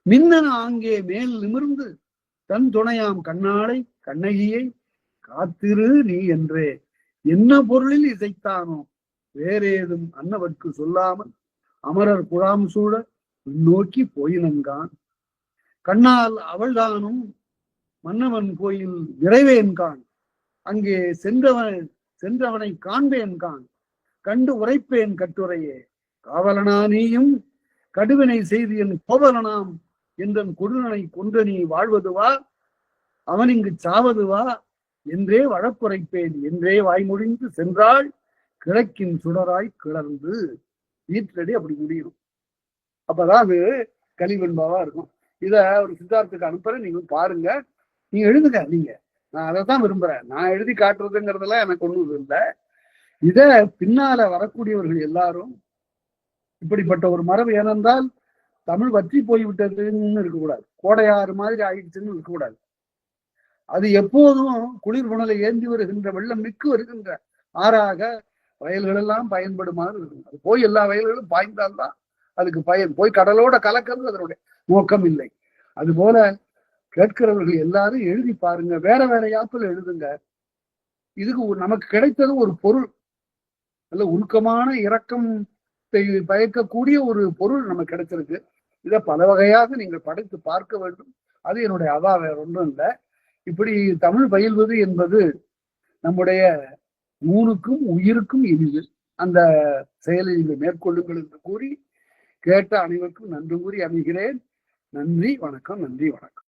மின்னன ஆங்கே மேல் நிமிர்ந்து தன் துணையாம் கண்ணாளை கண்ணகியை காத்திரு நீ என்றே என்ன பொருளில் இசைத்தானோ வேறேதும் அன்னவர்க்கு சொல்லாமல் அமரர் குழாம் சூழ நோக்கி போயினன்கான். கண்ணால் அவள்தானும் மன்னவன் கோயில் விரைவேன்கான், அங்கே சென்றவனை காண்பேன்கான், கண்டு உரைப்பேன் கட்டுரையே. காவலனா நீயும் கடுவினை செய்து என் கோவலனாம் என்றன் கொடுநனை கொன்ற நீ வாழ்வதுவா அவன் இங்கு சாவதுவா என்றே வழக்குரைப்பேன் என்றே வாய்மொழிந்து சென்றாள் கிழக்கின் சுடராய் கிளர்ந்து. வீட்டிலடி அப்படி முடியும். அப்பதான் அது கலிவெண்பாவா இருக்கும். இத ஒரு சித்தார்த்துக்கு அனுப்புறேன், நீங்க பாருங்க, நீங்க எழுதுங்க. நீங்க நான் அதைத்தான் விரும்புறேன். நான் எழுதி காட்டுறதுங்கிறதெல்லாம் எனக்கு ஒண்ணும் இல்லை. இத பின்னால வரக்கூடியவர்கள் எல்லாரும் இப்படிப்பட்ட ஒரு மரபு, ஏனென்றால் தமிழ் வற்றி போய்விட்டதுன்னு இருக்கக்கூடாது, கோடையாறு மாதிரி ஆயிடுச்சுன்னு இருக்கக்கூடாது. அது எப்போதும் குளிர் புனலை ஏந்தி வருகின்ற வெள்ளம் மிக்கு வருகின்ற ஆறாக வயல்கள் எல்லாம் பயன்படுமாறு இருக்கும். அது போய் எல்லா வயல்களும் பாய்ந்தால்தான் அதுக்கு பயன். போய் கடலோட கலக்கிறது அதனுடைய நோக்கம் இல்லை. அது போல கேட்கிறவர்கள் எல்லாரும் எழுதி பாருங்க, வேற வேற யாப்பில் எழுதுங்க. இதுக்கு நமக்கு கிடைத்தது ஒரு பொருள், நல்ல உருக்கமான இரக்கம் பயக்கக்கூடிய ஒரு பொருள் நமக்கு கிடைச்சிருக்கு. இதை பல வகையாக நீங்கள் படைத்து பார்க்க வேண்டும். அது என்னுடைய அவா, வேற ஒன்றும் இல்லை. இப்படி தமிழ் பயில்வது என்பது நம்முடைய ஊனுக்கும் உயிருக்கும் இனிது. அந்த செயலை நீங்கள் மேற்கொள்ளுங்கள் என்று கூறி கேட்ட அனைவருக்கும் நன்றி கூறி அமைகிறேன். நன்றி, வணக்கம். நன்றி, வணக்கம்.